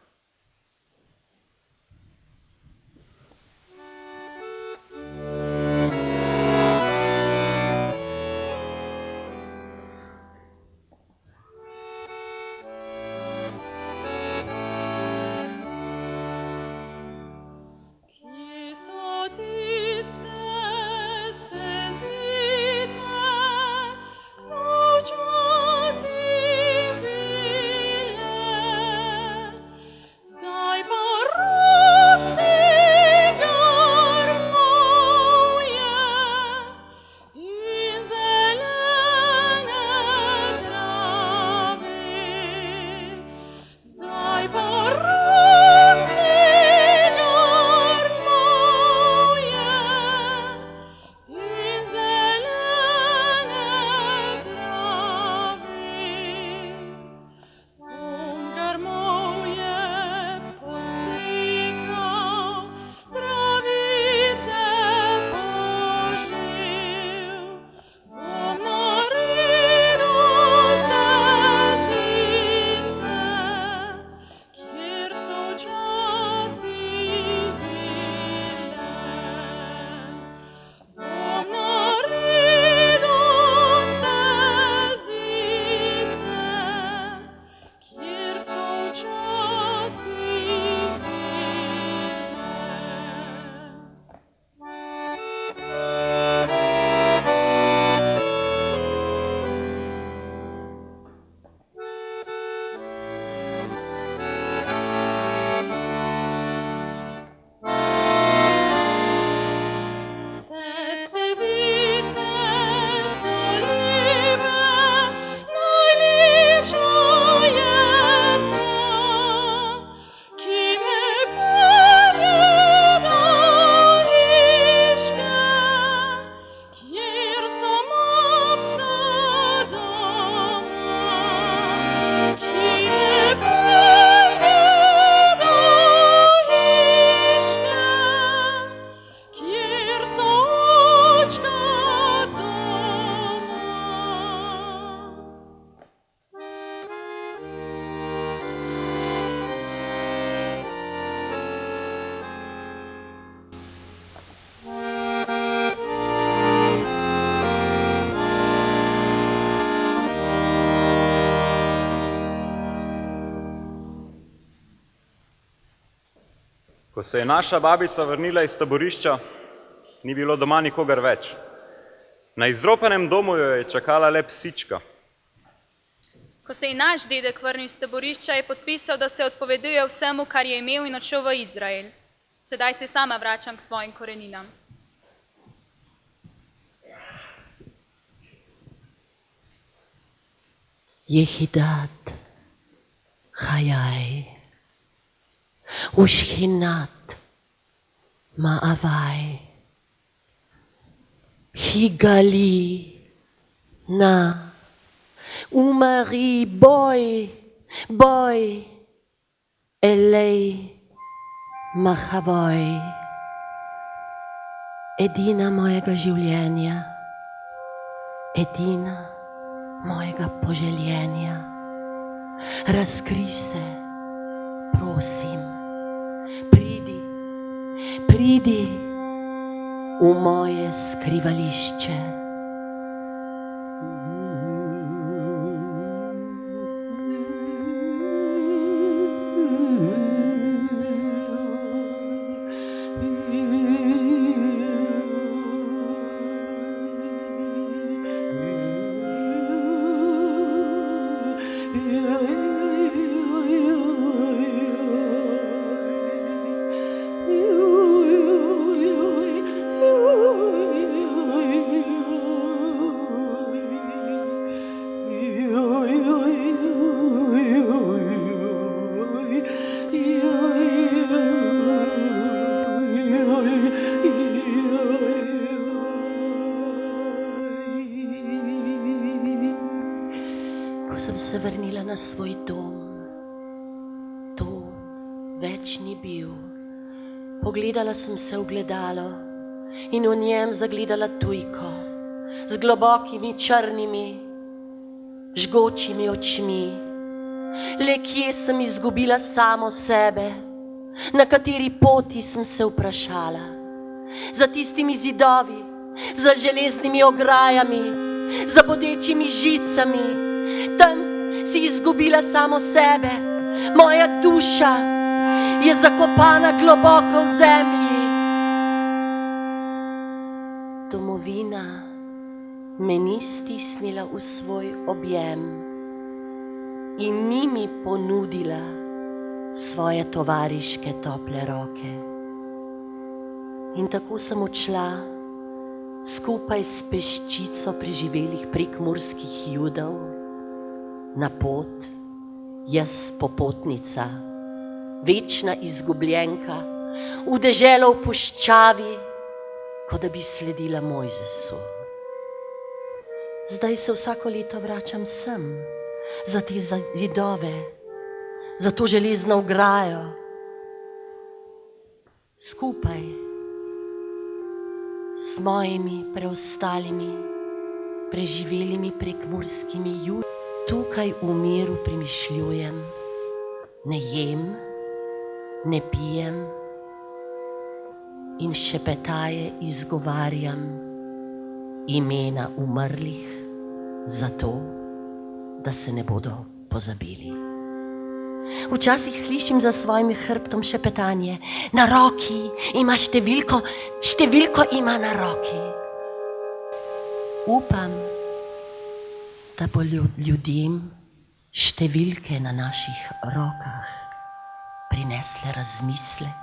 Ko se je naša babica vrnila iz taborišča, ni bilo doma nikogar več. Na izropanem domu jo je čakala le psička. Ko se je naš dedek vrnil iz taborišča, je podpisal, da se odpoveduje vsemu, kar je imel in odšel v Izrael. Sedaj se sama vračam k svojim koreninam. יחידת חיי ושכינת מאהבי, היגלי נא ומרי בואי בואי אלי מחבoj. Edina mojega življenja, edina mojega poželjenja, razkri se, prosim, pridi, pridi v moje skrivališče. Ko sem se vrnila na svoj dom, dom več ni bil. Pogledala sem se v gledalo in v njem zagledala tujko z globokimi črnimi, žgočimi očmi. Le kje sem izgubila samo sebe, na kateri poti sem se vprašala. Za tistimi zidovi, za železnimi ograjami, za bodečimi žicami. Tam si izgubila samo sebe, moja duša je zakopana globoko v zemlji. Domovina me ni stisnila v svoj objem in ni mi ponudila svoje tovariške tople roke. In tako sem odšla skupaj s peščico preživelih prekmurskih Judov na pot, jaz popotnica, večna izgubljenka, v deželo v puščavi, kot da bi sledila Mojzesu. Zdaj se vsako leto vračam sem, za te zidove, za to železno ograjo. Skupaj s mojimi preostalimi, preživelimi prekmurskimi Judi. Tukaj v miru premišljujem, ne jem, ne pijem in šepetaje izgovarjam imena umrlih, zato, da se ne bodo pozabili. Včasih slišim za svojim hrbtom šepetanje, na roki ima številko, številko ima na roki. Upam, da bo ljudem številke na naših rokah prinesle razmislek,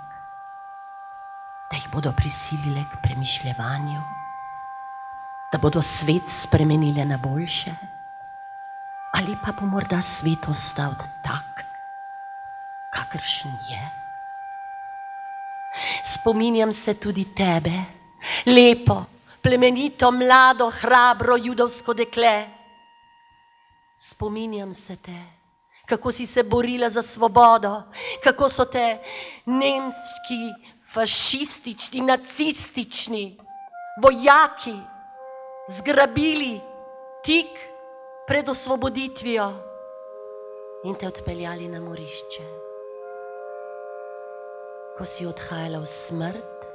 da jih bodo prisilile k premišljevanju, da bodo svet spremenile na boljše, ali pa bo morda svet ostal tak, kakršen je. Spominjam se tudi tebe, lepo, plemenito, mlado, hrabro judovsko dekle. Spominjam se te, kako si se borila za svobodo, kako so te nemški, fašistični, nacistični vojaki zgrabili tik pred osvoboditvijo in te odpeljali na morišče. Ko si odhajala v smrt,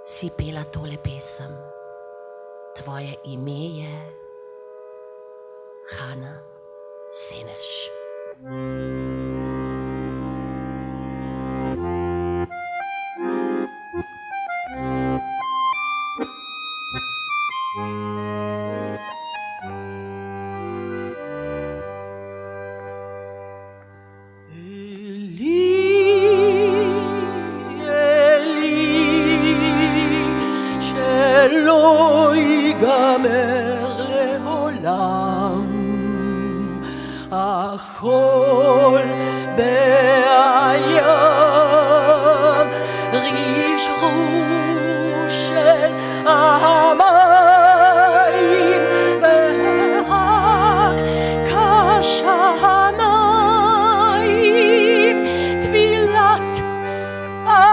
si pela tole pesem. Tvoje ime je Hana Seneš. החול בים ריש רושל המים ורק כשמיים תפילת אדם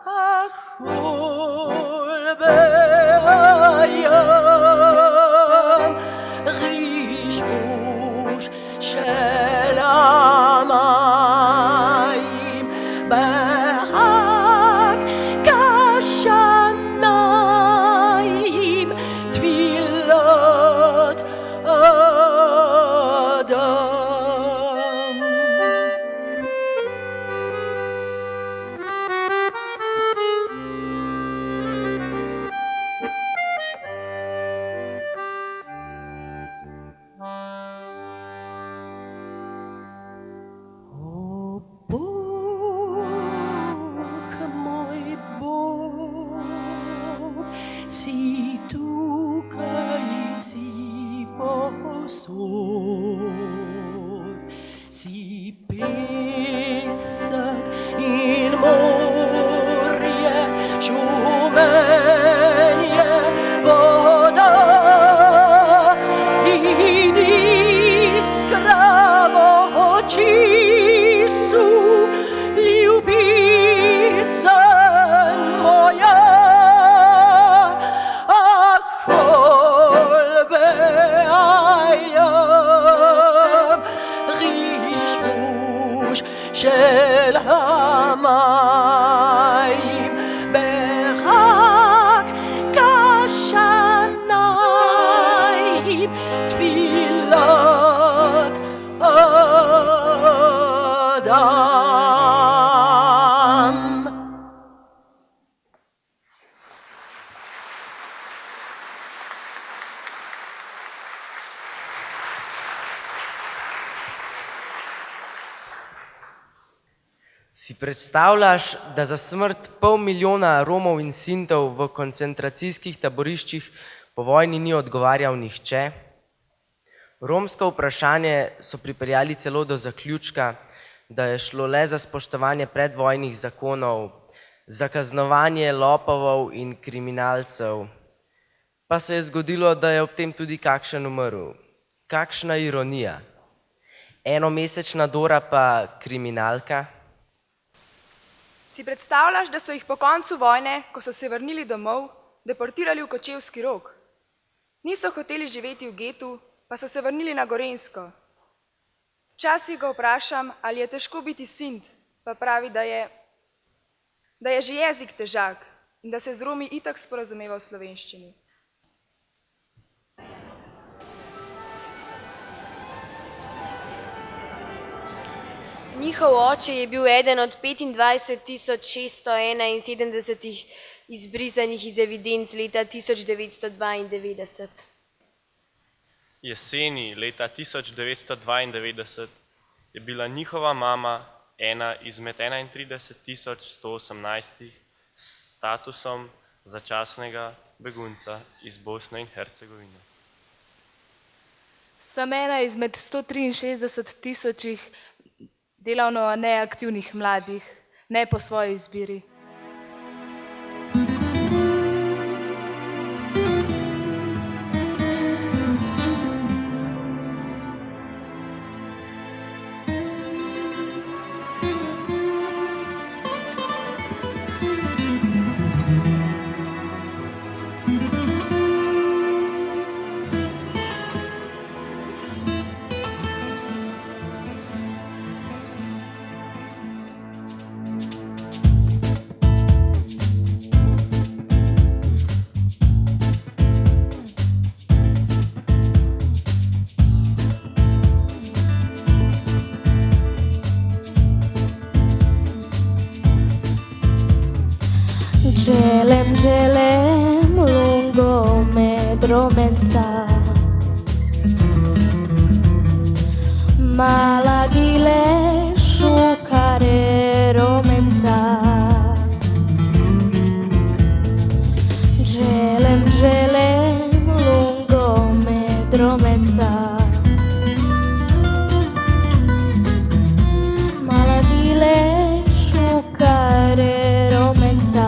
החול בים ריש רושל של המים, בחג כשניים, תפילת אדם. Si predstavljaš, da za smrt pol milijona Romov in Sintov v koncentracijskih taboriščih po vojni ni odgovarjal nihče? Romsko vprašanje so pripeljali celo do zaključka, da je šlo le za spoštovanje predvojnih zakonov, za kaznovanje lopovov in kriminalcev. Pa se je zgodilo, da je ob tem tudi kakšen umrl. Kakšna ironija. Enomesečna Dora pa kriminalka. Si predstavljaš, da so jih po koncu vojne, ko so se vrnili domov, deportirali v Kočevski Rog? Niso hoteli živeti v getu, pa so se vrnili na Gorenjsko. Včasih ga vprašam, ali je težko biti Sint, pa pravi, da je že jezik težak in da se z Romi itak sporazumeva v slovenščini. Njihov oče je bil eden od 25.671 izbrisanih iz evidenc leta 1992. Jeseni leta 1992 je bila njihova mama ena izmed 31.118 s statusom začasnega begunca iz Bosne in Hercegovine. Sem ena izmed 163.000 delavno neaktivnih mladih, ne po svoji izbiri. Gelem lungo medromenza, malagile sciucare romenza. Gelem lungo medromenza, malagile sciucare romenza.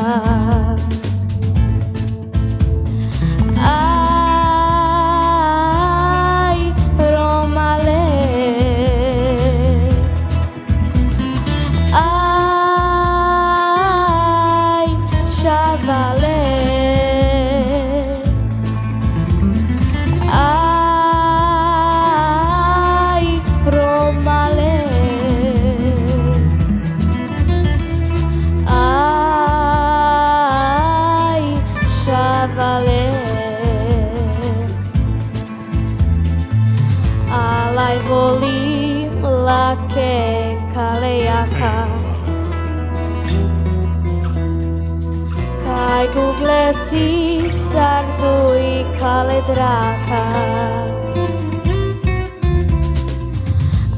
Si sardu i kale draka,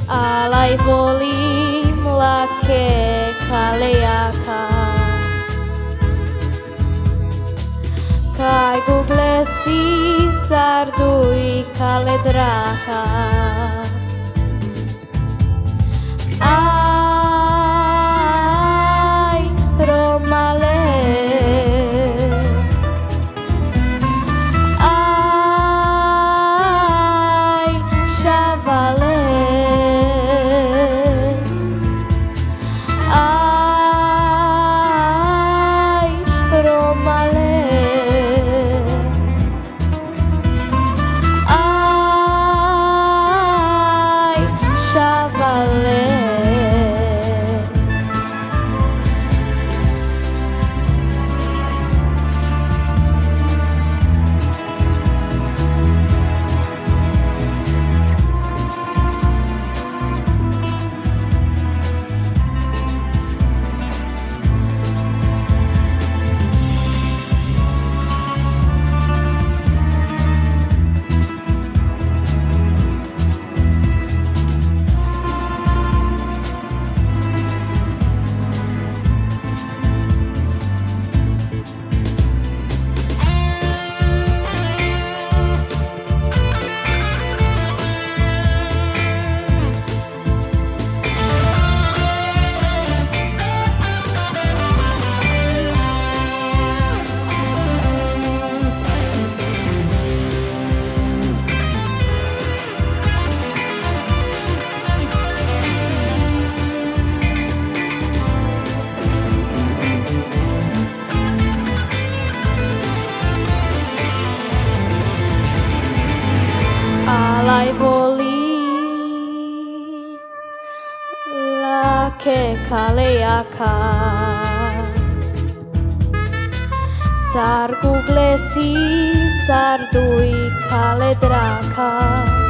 alaj volim lake kalejaka. Kaj google si sardu i kale draka. Aj, Romale, ai voli la che kaleaka sar guglesi sardui kaledraka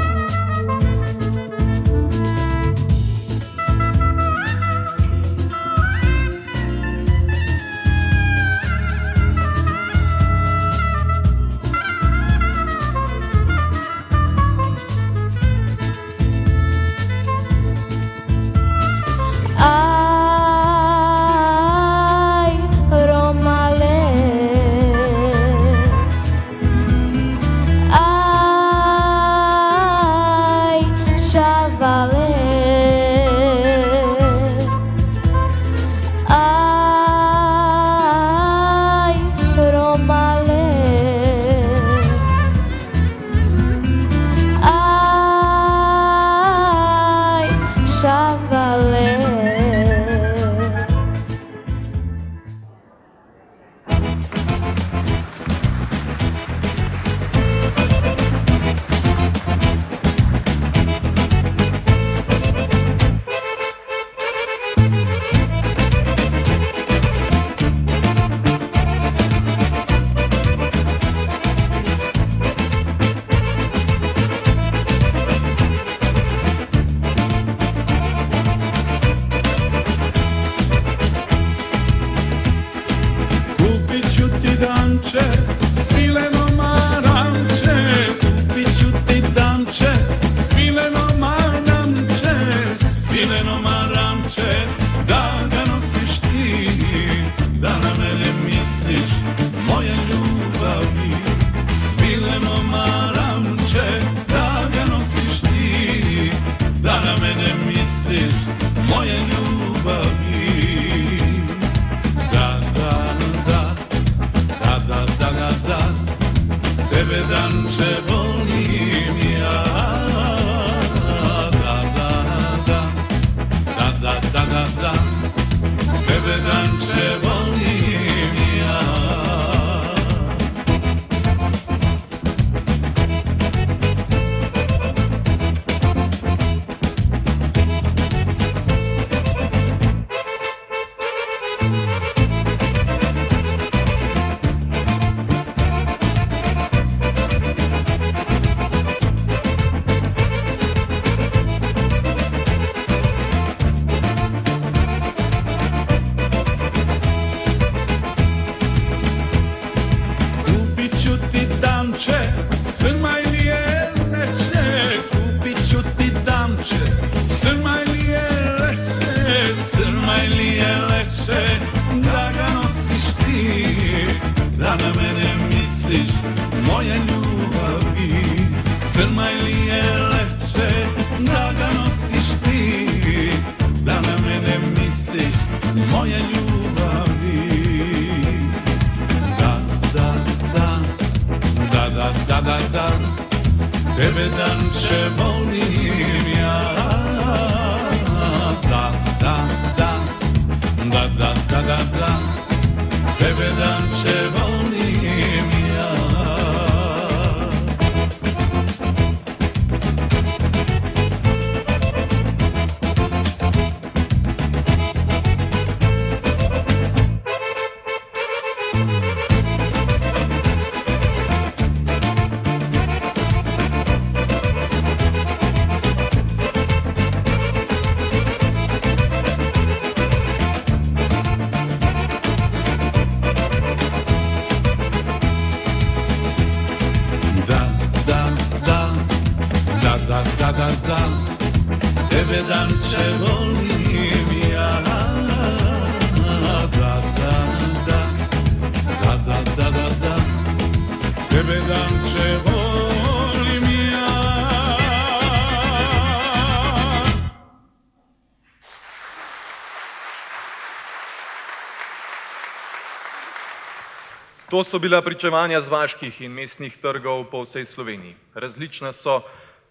To so bila pričevanja z vaških in mestnih trgov po vsej Sloveniji. Različna so,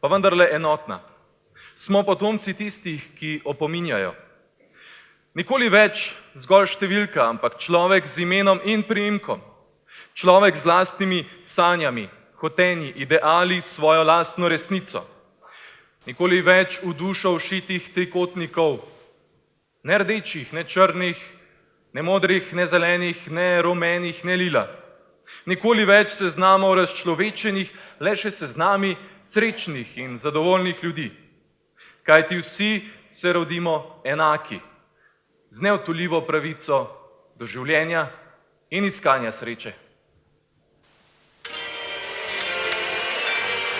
pa vendarle enotna. Smo potomci tistih, ki opominjajo. Nikoli več zgolj številka, ampak človek z imenom in priimkom. Človek z lastnimi sanjami, hotenji, ideali, svojo lastno resnico. nikoli več v dušo všitih trikotnikov, ne rdečih, ne črnih, ne modrih, ne zelenih, ne rumenih, ne lila. Nikoli več seznamov razčlovečenih, le še seznami srečnih in zadovoljnih ljudi. Kajti vsi se rodimo enaki, z neodtuljivo pravico do življenja in iskanja sreče.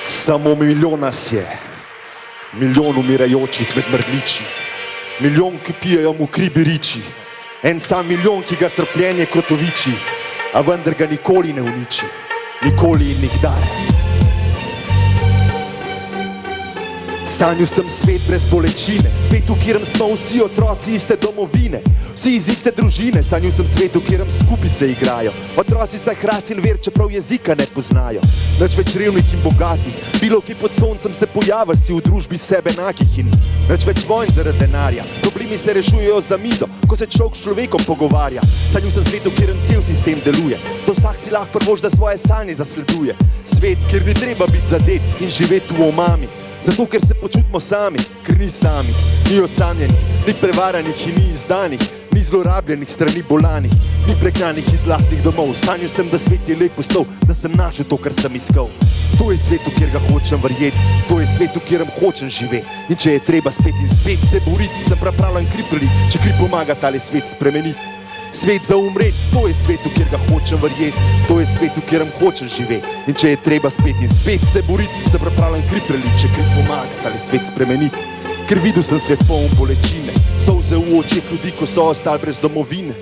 Samo milijon nas je, milijon umirajočih med mrliči, milijon, ki pijejo mu kri biriči, en sam milijon, ki ga trpljenje krotoviči, a vendar ga nikoli ne uniči, nikoli in nikdar. Sanjal sem svet brez bolečine, svet, v katerem smo vsi otroci iste domovine, vsi iz iste družine. Sanjal sem svet, v katerem skupaj se igrajo, otroci saj hrast in ver, čeprav jezika ne poznajo. Nič več revnih in bogatih, bilo ki pod soncem se pojaviš si v družbi sebe enakih in nič več vojn zaradi denarja. Problemi se rešujejo za mizo, ko se človek s človekom pogovarja. Sanjal sem svet, v katerem cel sistem deluje, da vsak si lahko prvož, da svoje sanje zasleduje. Svet, kjer ni treba biti zadet in živeti v omami, zato ker se počutimo sami, ker ni samih, ni osamljenih, ni prevaranih in ni izdanih, ni zlorabljenih strani bolanih, ni pregnanih iz lastnih domov. Sanjal sem, da svet je lep postal, da sem našel to, kar sem iskal. To je svet, v kjer ga hočem verjeti, to je svet, v kjerem hočem živeti. In če je treba spet in spet se boriti, sem pripravljen kri preliti, če kri pomaga tale svet spremeniti. Svet za umreti, to je svet, v kjer ga hočem verjeti, to je svet, v kjerem hočem živeti. In če je treba spet in spet se boriti, sem pripravljen kri preliti, če kri pomaga tale svet spremeniti. Ker videl sem svet poln bolečine, solze v očeh ljudi, ko so ostali brez domovine.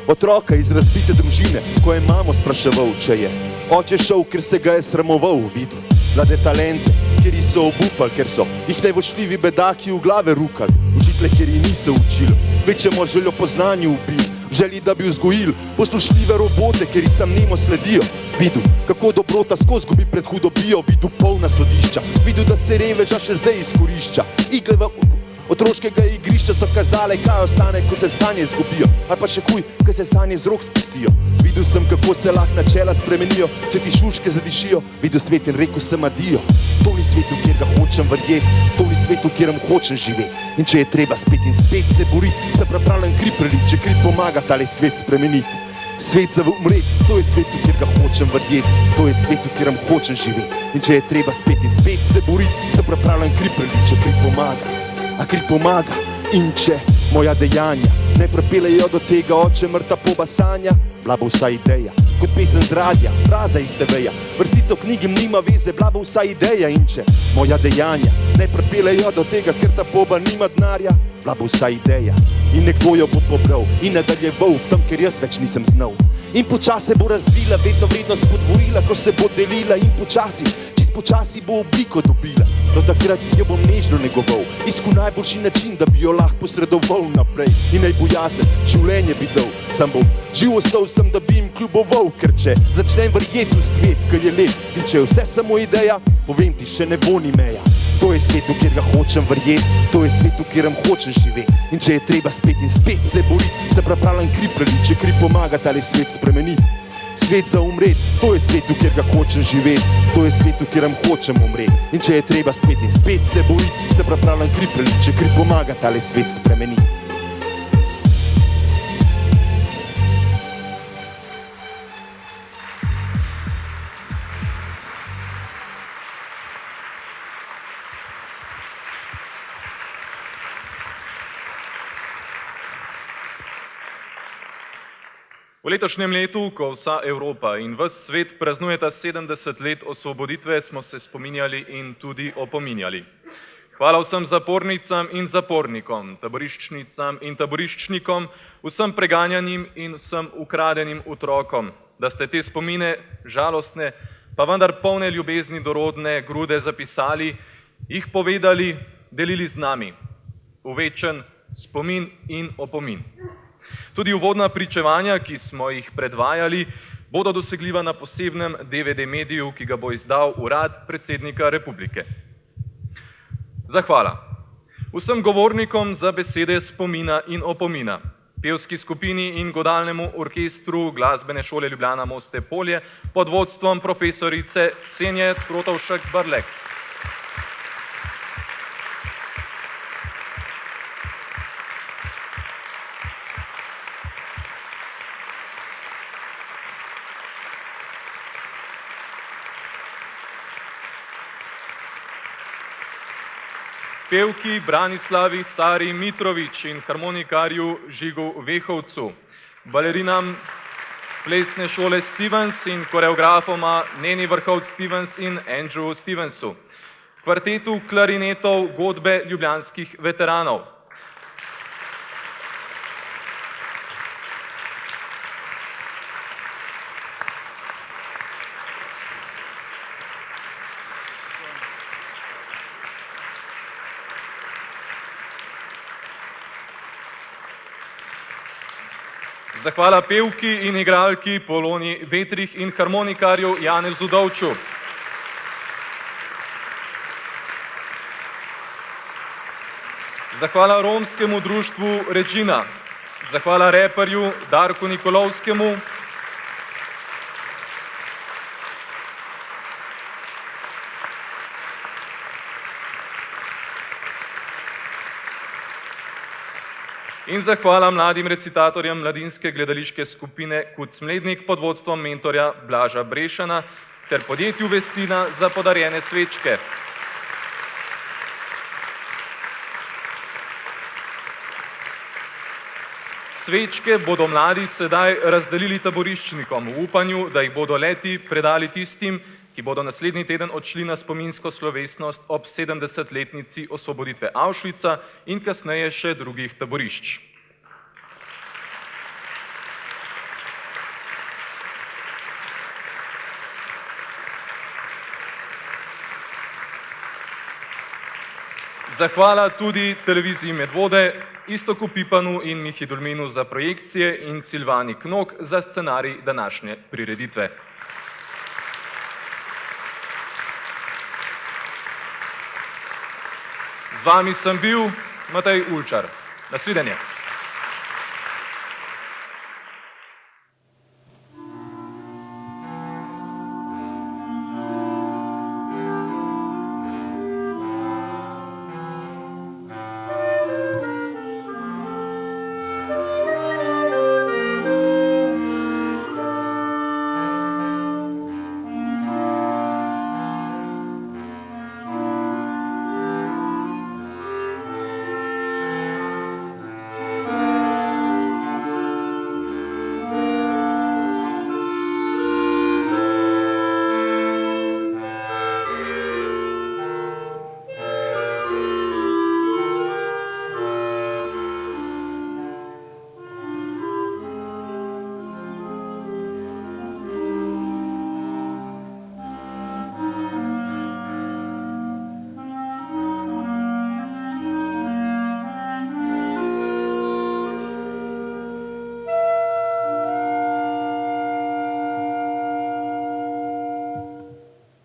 Otroka iz razbite družine, ko je mamo spraševal, če je oče šel, ker se ga je sramoval videl. Mlade talente, kjer so obupali, ker so jih nevošljivi bedaki v glave rukali. Učitele, kjer jih niso učili, večjemu željo po znanju ubili, želi, da bi vzgojili poslušljive robote, ker jih sam nemo sledijo. Videl, kako dobrota skozi gubi pred hudobijo, videl polna sodišča, videl, da se reveža še zdaj izkorišča. Igle v otroškega igrišča so kazale, kaj ostane, ko se sanje zgubijo, ali pa še huj, ko se sanje z rok spustijo. Videl sem, kako se lahko načela spremenijo, če ti šuške zadišijo, videl svet in rekel sem adijo. To ni svet, v kjer ga hočem verjeti, to ni svet, v kjerem hočem živeti. In če je treba spet in spet se boriti, sem pripravljen kri preliti, če kri pomaga tale svet spremeniti. Svet za umreti, to je svet, v kjer ga hočem verjeti, to je svet, v kjerem hočem živeti. In če je treba spet in spet se boriti, sem pripravljen kri preliti, če kri pomaga. A kri pomaga in če moja dejanja ne pripeljejo do tega, oče mrta poba sanja, bila bo vsa ideja, kot pesem z radija, fraza iz TV-ja, vrstico knjigim nima veze, bila bo vsa ideja. In če moja dejanja ne pripeljejo do tega, ker ta poba nima denarja, bila bo vsa ideja. In nekdo jo bo pobral in nadaljeval tam, ker jaz več nisem znal. In počasi bo razvila, vedno vrednost podvojila, ko se bo delila. In počasi bo obliko dobila, do takrat jo bom nežno negoval, iskal najboljši način, da bi jo lahko posredoval naprej. In naj bo jasen, življenje bi dal, sam bom živ ostal sem, da bi jim kljuboval. Ker če začnem verjeti v svet, ki je lep, in če je vse samo ideja, povem ti, še ne bo ni meja. To je svet, v kjer ga hočem verjeti, to je svet, v kjerem hočem živeti. In če je treba spet in spet se boriti, se pripravljam kri preliti, če kri pomaga tale svet spremeniti. Svet za umreti, to je svet, v kjer ga hočem živeti, to je svet, v kjerem hočem umreti. In če je treba spet in spet se boriti, se pripravljam kri preliti, če kri pomaga tale svet spremeniti. V letošnjem letu, ko vsa Evropa in ves svet praznujeta 70 let osvoboditve, smo se spominjali in tudi opominjali. Hvala vsem zapornicam in zapornikom, taboriščnicam in taboriščnikom, vsem preganjanim in vsem ukradenim otrokom, da ste te spomine žalostne, pa vendar polne ljubezni dorodne grude zapisali, jih povedali, delili z nami. V večen spomin in opomin. Tudi uvodna pričevanja, ki smo jih predvajali, bodo dosegljiva na posebnem DVD mediju, ki ga bo izdal Urad predsednika Republike. Zahvala vsem govornikom za besede spomina in opomina, pevski skupini in godalnemu orkestru Glasbene šole Ljubljana Moste Polje pod vodstvom profesorice Ksenije Krotovšek-Brlek. pevki Branislavi Sari Mitrovič in harmonikarju Žigu Vehovcu, balerinam plesne šole Stevens in koreografoma Neni Vrhovc Stevens in Andrew Stevensu, kvartetu klarinetov Godbe ljubljanskih veteranov, zahvala pevki in igralki Poloni Vetrih in harmonikarju Janezu Dovču. Zahvala romskemu društvu Regina. Zahvala reperju Darku Nikolovskemu. In zahvala mladim recitatorjem mladinske gledališke skupine Kuc Mlednik pod vodstvom mentorja Blaža Brešana ter podjetju Vestina za podarjene svečke. Svečke bodo mladi sedaj razdelili taboriščnikom v upanju, da jih bodo leti predali tistim, ki bodo naslednji teden odšli na spominsko slovesnost ob 70-letnici osvoboditve Auschwitza in kasneje še drugih taborišč. Zahvala tudi televiziji Medvode, Istoku Pipanu in Mihi Dolminu za projekcije in Silvani Knok za scenarij današnje prireditve. Z vami sem bil Matej Ulčar. Nasvidenje.